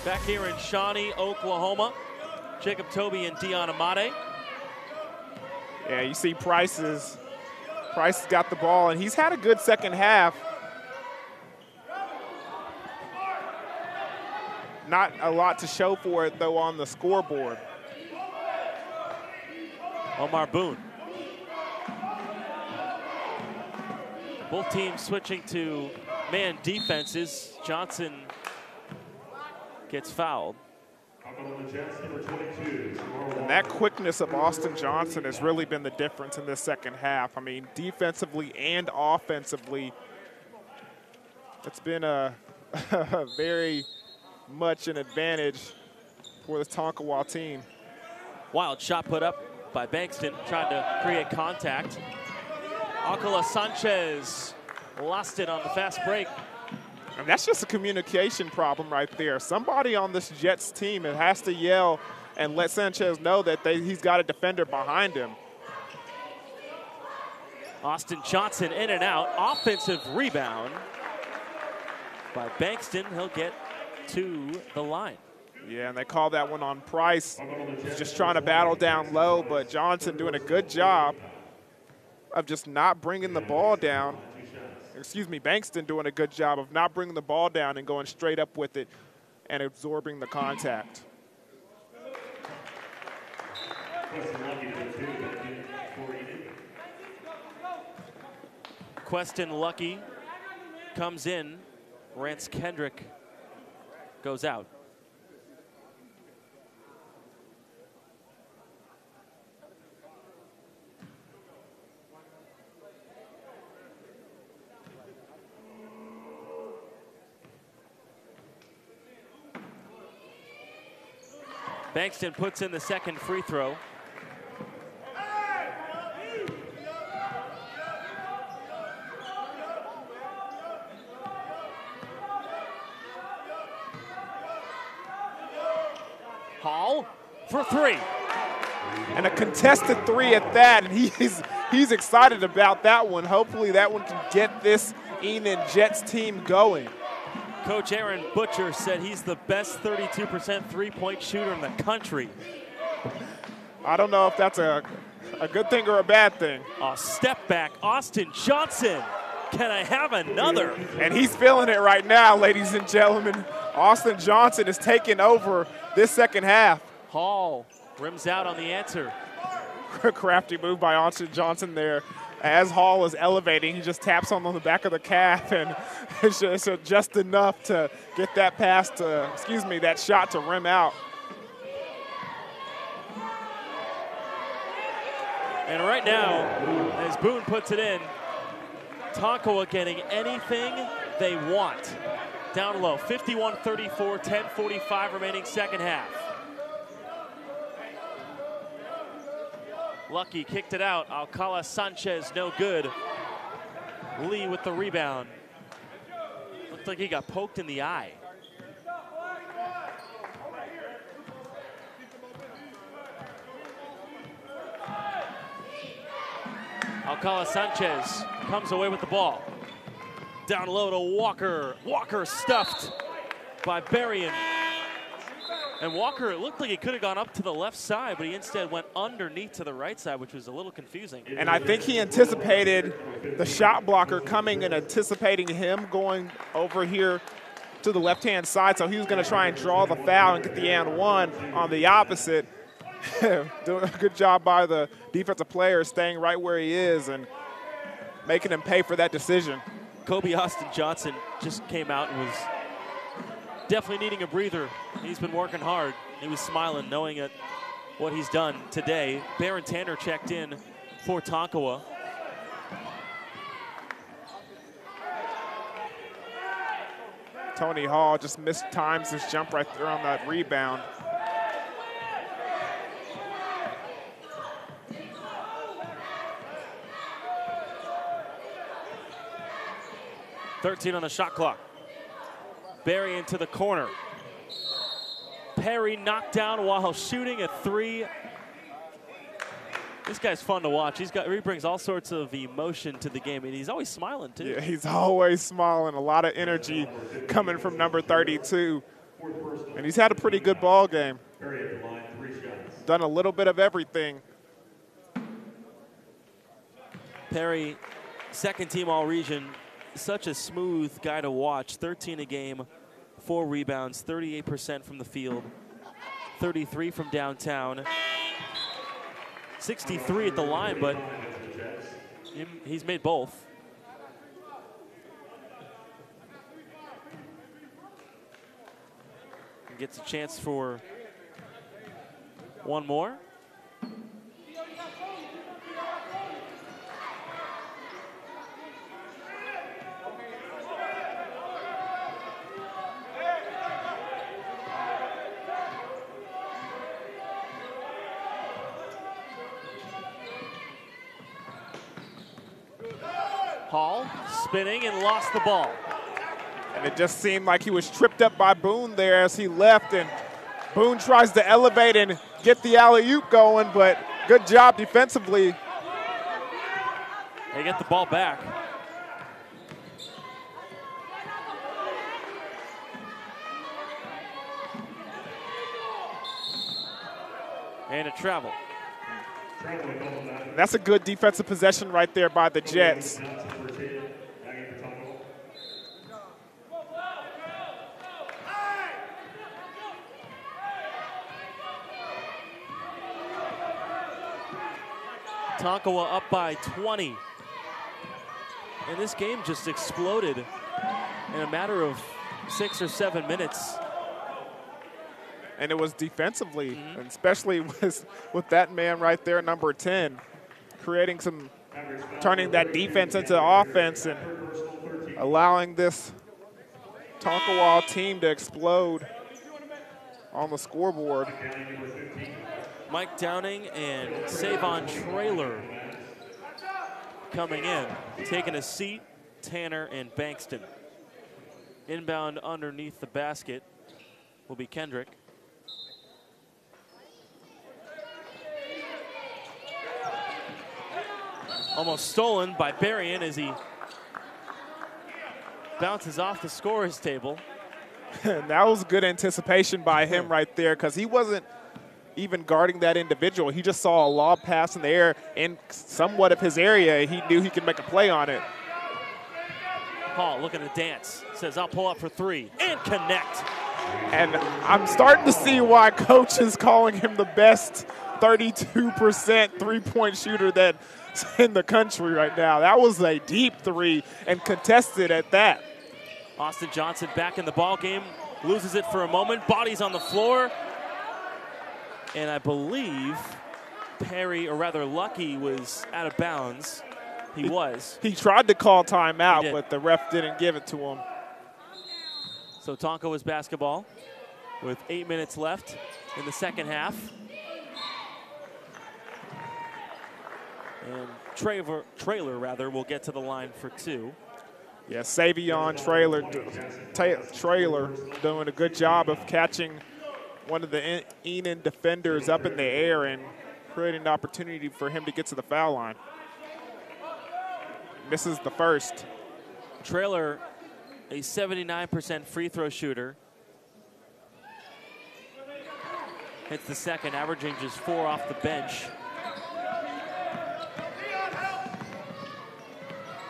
Back here in Shawnee, Oklahoma, Jacob Toby and Dion Amade. Yeah, you see Price has got the ball, and he's had a good second half. Not a lot to show for it, though, on the scoreboard. Omar Boone. Both teams switching to man defenses. Johnson gets fouled. And that quickness of Austin Johnson has really been the difference in this second half. I mean, defensively and offensively, it's been a very much an advantage for the Tonkawa team. Wild shot put up by Bankston, trying to create contact. Alcala Sanchez lost it on the fast break. And that's just a communication problem right there. Somebody on this Jets team has to yell and let Sanchez know that he's got a defender behind him. Austin Johnson in and out. Offensive rebound by Bankston. He'll get to the line. Yeah, and they call that one on Price. He's just trying to battle down low, but Johnson doing a good job of just not bringing the ball down. Excuse me, Bankston doing a good job of not bringing the ball down and going straight up with it and absorbing the contact. Queston Lucky comes in. Rance Kendrick goes out. Bankston puts in the second free throw. Hall for three. And a contested three at that, and he's excited about that one. Hopefully that one can get this Enon Jets team going. Coach Aaron Butcher said he's the best 32% three-point shooter in the country. I don't know if that's a good thing or a bad thing. A step back, Austin Johnson. Can I have another? And he's feeling it right now, ladies and gentlemen. Austin Johnson is taking over this second half. Hall rims out on the answer. Crafty move by Austin Johnson there. As Hall is elevating, he just taps on the back of the calf, and it's just enough to get that pass to, that shot to rim out. And right now, as Boone puts it in, Tonkawa getting anything they want. Down low, 51-34, 10:45 remaining second half. Lucky kicked it out. Alcala Sanchez, no good. Lee with the rebound. Looked like he got poked in the eye. Alcala Sanchez comes away with the ball. Down low to Walker. Walker stuffed by Berrien. And Walker, it looked like he could have gone up to the left side, but he instead went underneath to the right side, which was a little confusing. And I think he anticipated the shot blocker coming and anticipating him going over here to the left-hand side, so he was going to try and draw the foul and get the and one on the opposite. Doing a good job by the defensive player, staying right where he is and making him pay for that decision. Kobe Austin Johnson just came out and was definitely needing a breather. He's been working hard. He was smiling knowing that what he's done today. Baron Tanner checked in for Tonkawa. Tony Hall just mistimes his jump right there on that rebound. .13 on the shot clock. Barry into the corner. Perry knocked down while shooting a three. This guy's fun to watch. He brings all sorts of emotion to the game, and he's always smiling too. Yeah, he's always smiling. A lot of energy coming from number 32, and he's had a pretty good ball game. Done a little bit of everything. Perry, second team all-region. Such a smooth guy to watch. 13 a game, 4 rebounds, 38% from the field, 33 from downtown, 63 at the line, but he's made both. Gets a chance for one more. Hall spinning and lost the ball. And it just seemed like he was tripped up by Boone there as he left, and Boone tries to elevate and get the alley-oop going, but good job defensively. They get the ball back. And a travel. That's a good defensive possession right there by the Jets. Tonkawa up by 20. And this game just exploded in a matter of 6 or 7 minutes. And it was defensively, and especially with that man right there, number 10, creating some, turning that defense into offense and allowing this Tonkawa team to explode on the scoreboard. Mike Downing and Savon Traylor coming in, taking a seat, Tanner and Bankston. Inbound underneath the basket will be Kendrick. Almost stolen by Berrien as he bounces off the scorer's table. And that was good anticipation by him right there, because he wasn't even guarding that individual. He just saw a lob pass in the air in somewhat of his area. He knew he could make a play on it. Hall looking to dance. Says, I'll pull up for 3 and connect. And I'm starting to see why coach is calling him the best 32% three-point shooter that's in the country right now. That was a deep 3 and contested at that. Austin Johnson back in the ball game, loses it for a moment, bodies on the floor. And I believe Perry, or rather Lucky, was out of bounds. He was. He tried to call timeout, but the ref didn't give it to him. So Tonkawa's basketball with 8 minutes left in the second half. And Traylor will get to the line for 2. Yeah, Savion Traylor doing a good job of catching one of the Enon defenders up in the air and creating an opportunity for him to get to the foul line. Misses the first. Traylor, a 79% free throw shooter. Hits the second, averaging just 4 off the bench.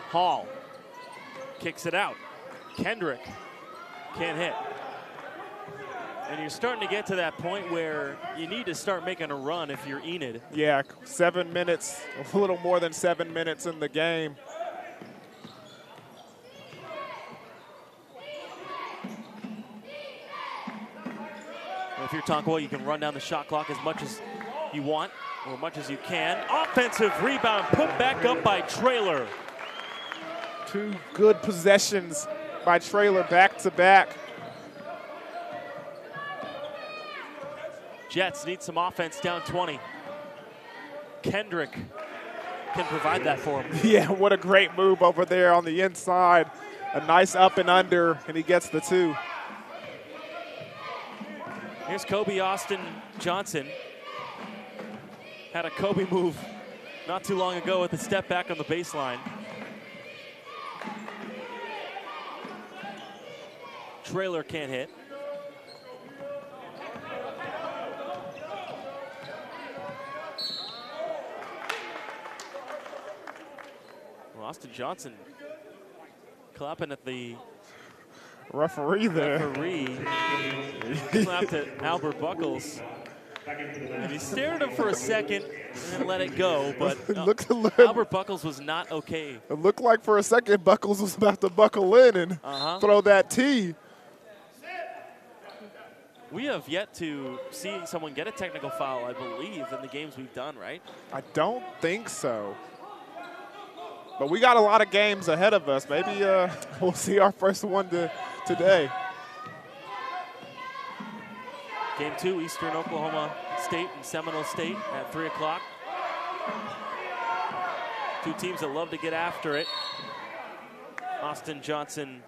Hall kicks it out. Kendrick can't hit. And you're starting to get to that point where you need to start making a run if you're Enid. Yeah, 7 minutes, a little more than 7 minutes in the game. If you're Tonkawa, you can run down the shot clock as much as you want, or as much as you can. Offensive rebound put back up by Traylor. 2 good possessions by Traylor back to back. Jets need some offense down 20. Kendrick can provide that for him. Yeah, what a great move over there on the inside. A nice up and under, and he gets the 2. Here's Kobe Austin Johnson. Had a Kobe move not too long ago with a step back on the baseline. Traylor can't hit. Well, Austin Johnson clapping at the referee there. He clapped at Albert Buckles. And he stared at him for a second and then let it go, but Albert Buckles was not okay. It looked like for a second Buckles was about to buckle in and throw that tee. We have yet to see someone get a technical foul, I believe, in the games we've done, right? I don't think so. But we got a lot of games ahead of us. Maybe we'll see our first one today. Game 2, Eastern Oklahoma State and Seminole State at 3 o'clock. 2 teams that love to get after it. Austin Johnson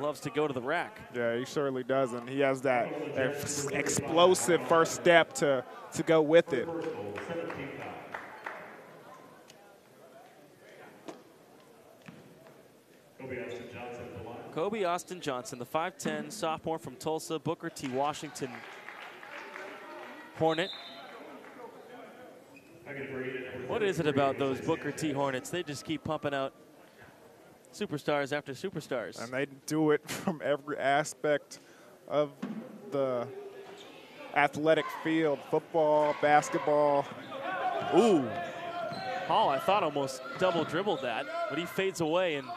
loves to go to the rack. Yeah, he surely does, and he has that explosive first step to go with it. Kobe Austin Johnson, the 5'10" sophomore from Tulsa, Booker T. Washington Hornet. What is it about those Booker T. Hornets? They just keep pumping out superstars after superstars. And they do it from every aspect of the athletic field, football, basketball. Ooh. Hall, I thought, almost double dribbled that, but he fades away and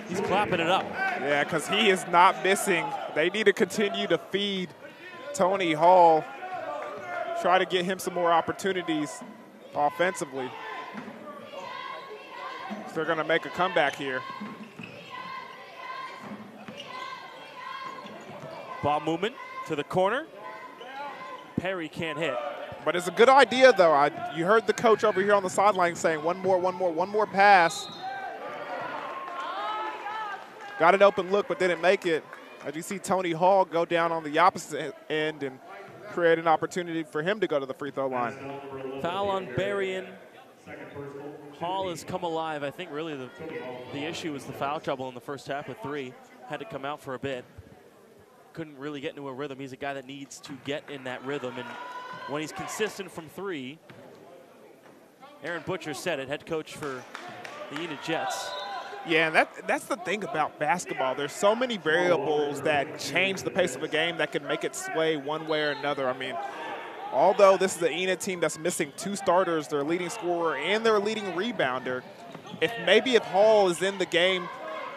he's clapping it up. Yeah, because he is not missing. They need to continue to feed Tony Hall, try to get him some more opportunities offensively. So they're going to make a comeback here. Ball movement to the corner. Perry can't hit. But it's a good idea, though. You heard the coach over here on the sideline saying one more pass. Got an open look, but didn't make it. As you see Tony Hall go down on the opposite end and create an opportunity for him to go to the free throw line. Foul on Berrien. Hall has come alive. I think really the issue was the foul trouble in the first half with 3. Had to come out for a bit. Couldn't really get into a rhythm. He's a guy that needs to get in that rhythm. And when he's consistent from 3, Aaron Butcher said it, head coach for the Enid Jets. Yeah, and that's the thing about basketball. There's so many variables that change the pace of a game that can make it sway one way or another. I mean, although this is an Enid team that's missing 2 starters, their leading scorer and their leading rebounder, if Hall is in the game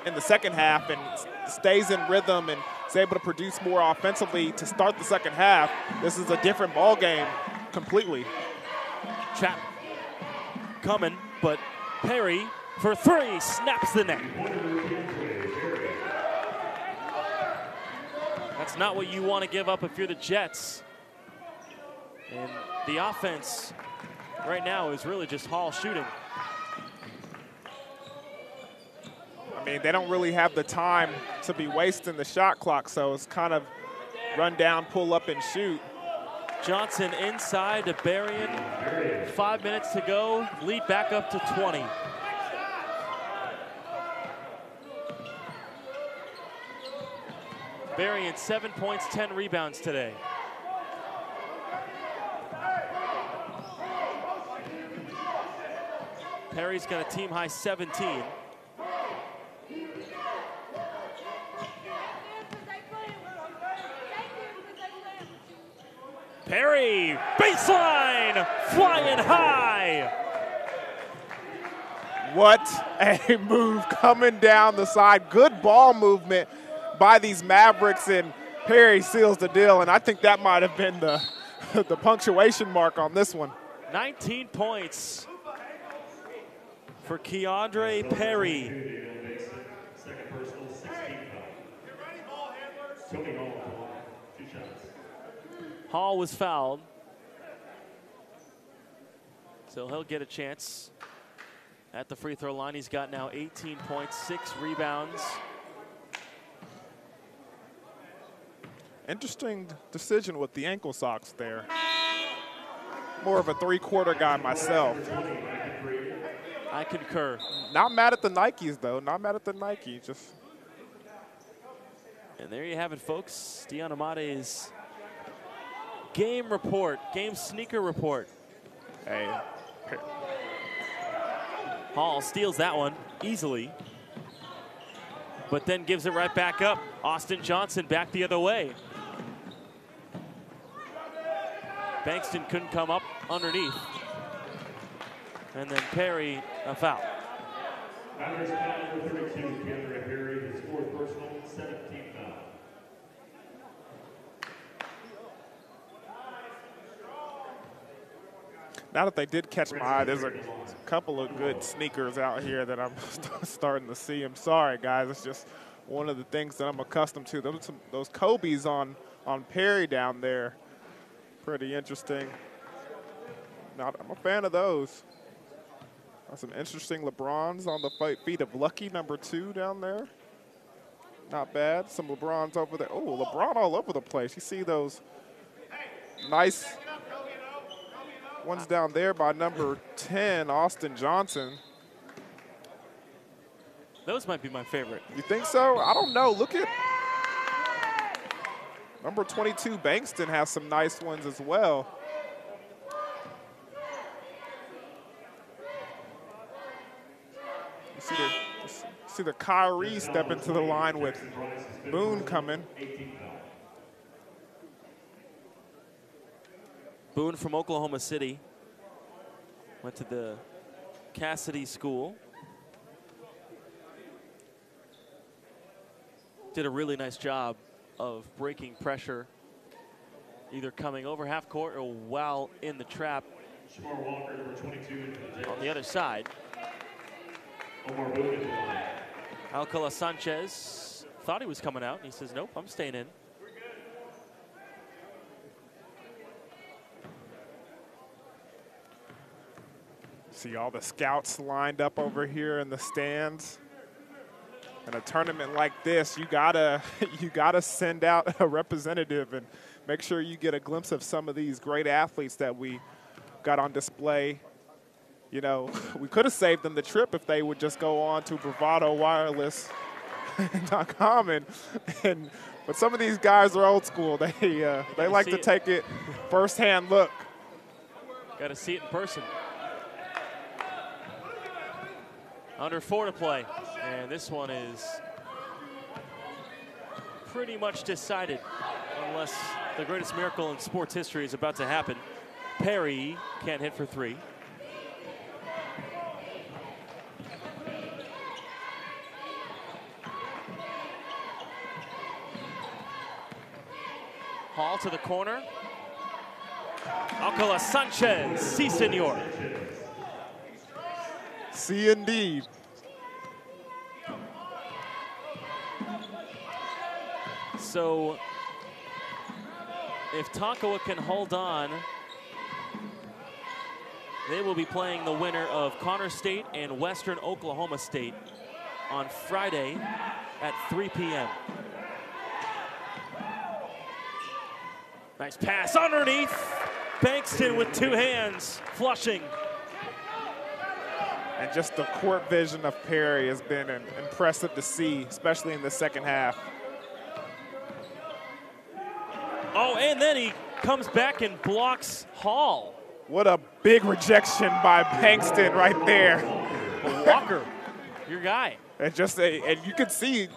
in the second half and stays in rhythm and is able to produce more offensively to start the second half, this is a different ball game completely. Trap coming, but Perry for 3 snaps the net. That's not what you want to give up if you're the Jets. And the offense right now is really just Hall shooting. I mean, they don't really have the time to be wasting the shot clock, so it's kind of run down, pull up, and shoot. Johnson inside to Berrien. 5 minutes to go. Lead back up to 20. Berrien, 7 points, 10 rebounds today. Perry's got a team high 17. Perry, baseline, flying high. What a move coming down the side. Good ball movement by these Mavericks, and Perry seals the deal, and I think that might have been the punctuation mark on this one. 19 points for Keandre Perry. Second personal, 16 foul. Tony Hall, 2 shots. Hall was fouled, so he'll get a chance at the free throw line. He's got now 18 points, 6 rebounds. Interesting decision with the ankle socks there. More of a 3-quarter guy myself. I concur. Not mad at the Nikes, though. Not mad at the Nike. Just. And there you have it, folks. Dion Amade's game report, game sneaker report. Hey. Hall steals that one easily, but then gives it right back up. Austin Johnson back the other way. Bankston couldn't come up underneath. And then Perry, a foul. Mavericks foul number 32, Keandre Perry, his 4th personal, 17th foul. Now that they did catch my eye, there's a couple of good sneakers out here that I'm starting to see. I'm sorry, guys. It's just one of the things that I'm accustomed to. Those Kobe's on Perry down there. Pretty interesting. I'm a fan of those. Some interesting LeBrons on the feet of Lucky, number 2 down there. Not bad. Some LeBrons over there. Oh, LeBron all over the place. You see those nice ones down there by number 10, Austin Johnson. Those might be my favorite. You think so? I don't know. Look at number 22, Bankston has some nice ones as well. You see the Kyrie step into the line with Boone coming. Boone from Oklahoma City. Went to the Cassidy School. Did a really nice job of breaking pressure, either coming over half court or while in the trap on the other side. Alcala Sanchez thought he was coming out, and he says, nope, I'm staying in. See all the scouts lined up over here in the stands. In a tournament like this, you gotta send out a representative and make sure you get a glimpse of some of these great athletes that we got on display. You know, we could have saved them the trip if they would just go on to BravadoWireless.com but some of these guys are old school. They like to take it firsthand look. Got to see it in person. Under 4 to play, and this one is pretty much decided unless the greatest miracle in sports history is about to happen. Perry can't hit for 3. Hall to the corner. Alcala Sanchez, si senor. See, indeed. So if Tonkawa can hold on, they will be playing the winner of Connor State and Western Oklahoma State on Friday at 3 p.m. Nice pass underneath. Bankston with 2 hands, flushing. And just the court vision of Perry has been impressive to see, especially in the second half. Oh, and then he comes back and blocks Hall. What a big rejection by Bankston right there. Walker, your guy. And you can see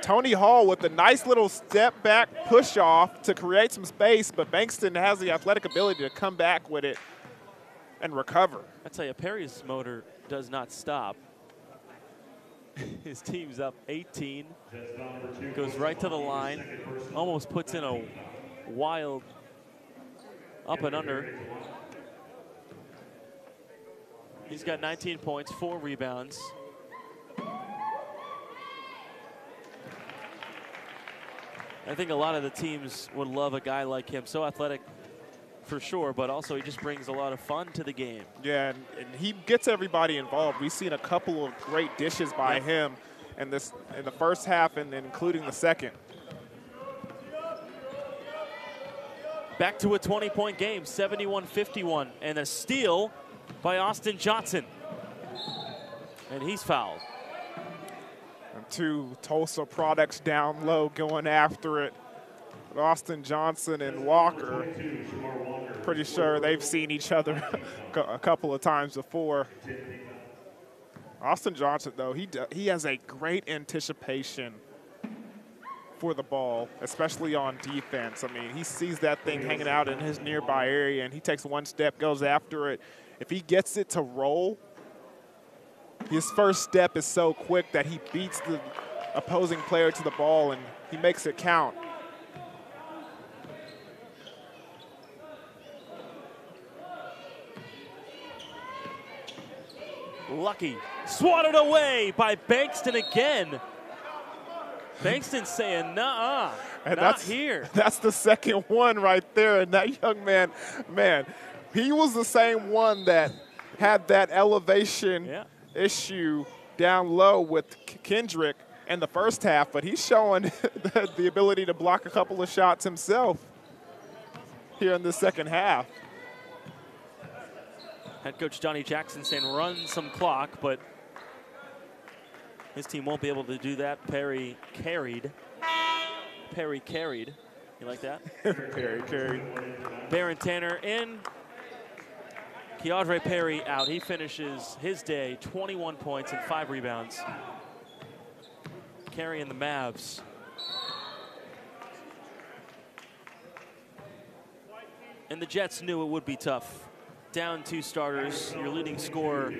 Tony Hall with a nice little step back push off to create some space, but Bankston has the athletic ability to come back with it and recover. I tell you, Perry's motor does not stop. His team's up 18. Goes right to the line. Almost puts in a wild up and under. He's got 19 points, 4 rebounds. I think a lot of the teams would love a guy like him. So athletic, for sure, but also he just brings a lot of fun to the game. Yeah, and he gets everybody involved. We've seen a couple of great dishes by him in the first half and including the second. Back to a 20-point game, 71-51, and a steal by Austin Johnson. And he's fouled. And 2 Tulsa products down low going after it. But Austin Johnson and Walker, pretty sure they've seen each other a couple of times before. Austin Johnson, though, he has a great anticipation for the ball, especially on defense. I mean, he sees that thing hanging out in his nearby area, and he takes 1 step, goes after it. If he gets it to roll, his first step is so quick that he beats the opposing player to the ball, and he makes it count. Lucky, swatted away by Bankston again. Bankston saying, "Nuh-uh, not here." That's the second one right there, and that young man, he was the same one that had that elevation issue down low with Kendrick in the first half, but he's showing the ability to block a couple of shots himself here in the second half. Head coach Donnie Jackson saying run some clock, but his team won't be able to do that. Perry carried. You like that? Perry carried. Baron Tanner in. Keandre Perry out. He finishes his day 21 points and 5 rebounds. Carrying the Mavs. And the Jets knew it would be tough down 2 starters. Your leading scorer,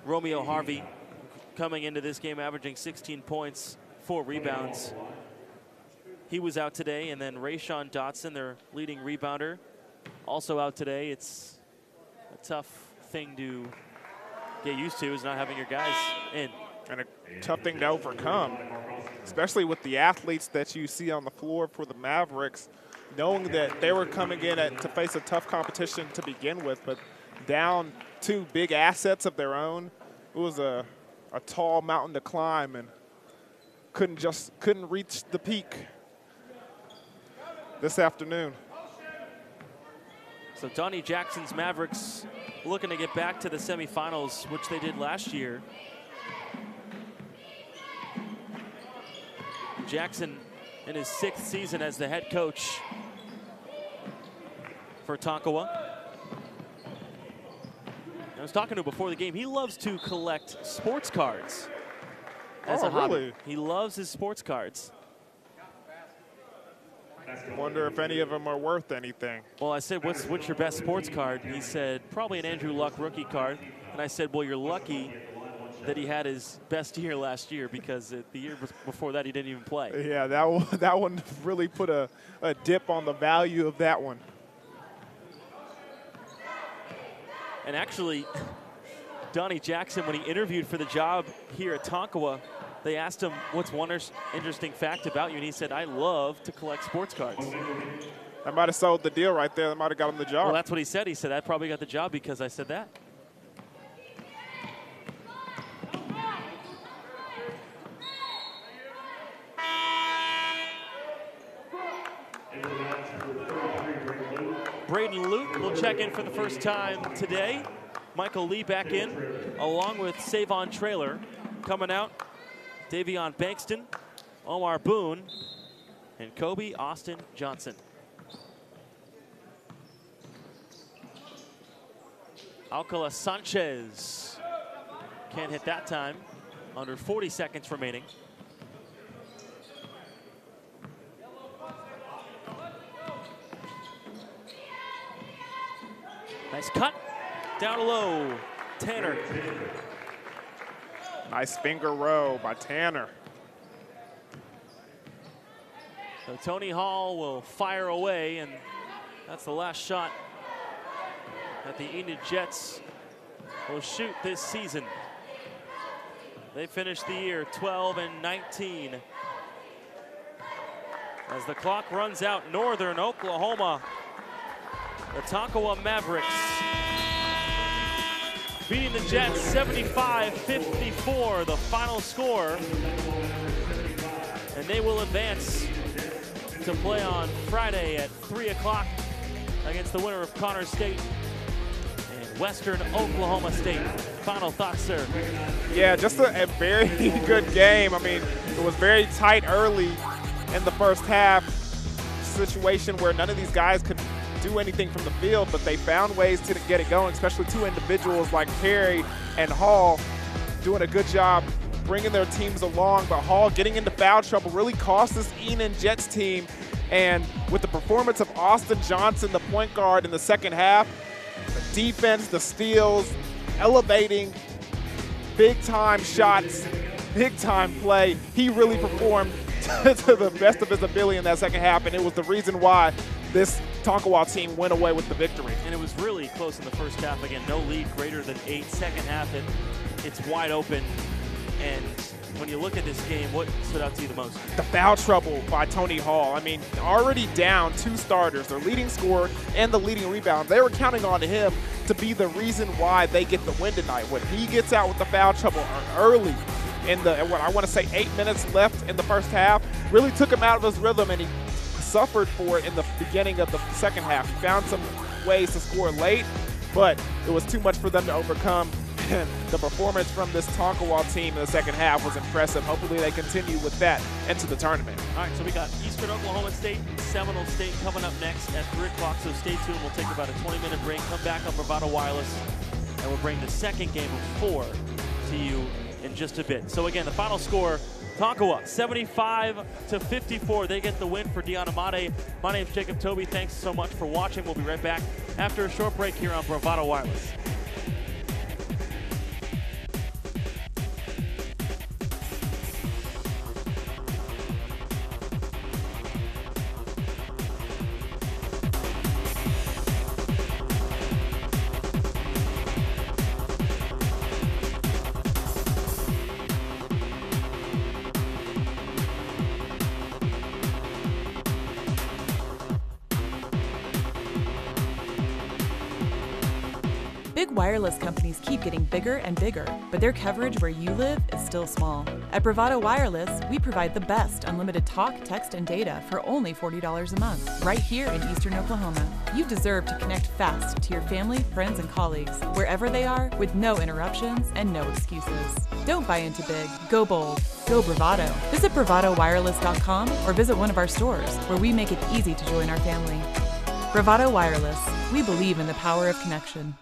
Romeo Harvey, coming into this game averaging 16 points, 4 rebounds. He was out today, and then Rayshawn Dotson, their leading rebounder, also out today. It's a tough thing to get used to, is not having your guys in. And a tough thing to overcome, especially with the athletes that you see on the floor for the Mavericks, knowing that they were coming in to face a tough competition to begin with, but down 2 big assets of their own. It was a tall mountain to climb, and couldn't reach the peak this afternoon. So Donnie Jackson's Mavericks looking to get back to the semifinals, which they did last year. Jackson in his 6th season as the head coach for Tonkawa. I was talking to him before the game. He loves to collect sports cards as a hobby. Really? He loves his sports cards. Wonder if any of them are worth anything. Well, I said, what's your best sports card? And he said, probably an Andrew Luck rookie card. And I said, well, you're lucky that he had his best year last year, because the year before that he didn't even play. Yeah, that one really put a dip on the value of that one. And actually, Donnie Jackson, when he interviewed for the job here at Tonkawa, they asked him, what's one interesting fact about you? And he said, I love to collect sports cards. That might have sold the deal right there. That might have got him the job. Well, that's what he said. He said, I probably got the job because I said that. Braden Luke will check in for the first time today. Michael Lee back in, along with Savon Traylor. Coming out, Davion Bankston, Omar Boone, and Kobe Austin Johnson. Alcala Sanchez can't hit that time. Under 40 seconds remaining. Nice cut, down low, Tanner. Nice finger row by Tanner. So Tony Hall will fire away, and that's the last shot that the Enid Jets will shoot this season. They finished the year 12-19. As the clock runs out, Northern Oklahoma, the Tonkawa Mavericks beating the Jets 75-54, the final score. And they will advance to play on Friday at 3 o'clock against the winner of Connors State and Western Oklahoma State. Final thoughts, sir? Yeah, just a very good game. I mean, it was very tight early in the first half, situation where none of these guys could do anything from the field, but they found ways to get it going, especially 2 individuals like Perry and Hall doing a good job bringing their teams along. But Hall getting into foul trouble really cost this Enid Jets team. And with the performance of Austin Johnson, the point guard, in the second half, the defense, the steals, elevating, big-time shots, big-time play, he really performed to the best of his ability in that second half, and it was the reason why this Tonkawa team went away with the victory. And it was really close in the first half. Again, no lead greater than 8. Second half, it's wide open. And when you look at this game, what stood out to you the most? The foul trouble by Tony Hall. I mean, already down 2 starters, their leading scorer and the leading rebound. They were counting on him to be the reason why they get the win tonight. When he gets out with the foul trouble early in the, what I want to say, 8 minutes left in the first half, really took him out of his rhythm, and he suffered for it in the beginning of the second half. He found some ways to score late, but it was too much for them to overcome. And the performance from this Tonkawa team in the second half was impressive. Hopefully they continue with that into the tournament. All right, so we got Eastern Oklahoma State, Seminole State coming up next at 3 o'clock, so stay tuned. We'll take about a 20-minute break, come back on Bravado Wireless, and we'll bring the second game of 4 to you in just a bit. So again, the final score Tonkawa, 75-54. They get the win for Dianamade. My name is Jacob Toby. Thanks so much for watching. We'll be right back after a short break here on Bravado Wireless. Big wireless companies keep getting bigger and bigger, but their coverage where you live is still small. At Bravado Wireless, we provide the best unlimited talk, text, and data for only $40 a month, right here in Eastern Oklahoma. You deserve to connect fast to your family, friends, and colleagues, wherever they are, with no interruptions and no excuses. Don't buy into big. Go bold. Go Bravado. Visit bravadowireless.com or visit one of our stores, where we make it easy to join our family. Bravado Wireless. We believe in the power of connection.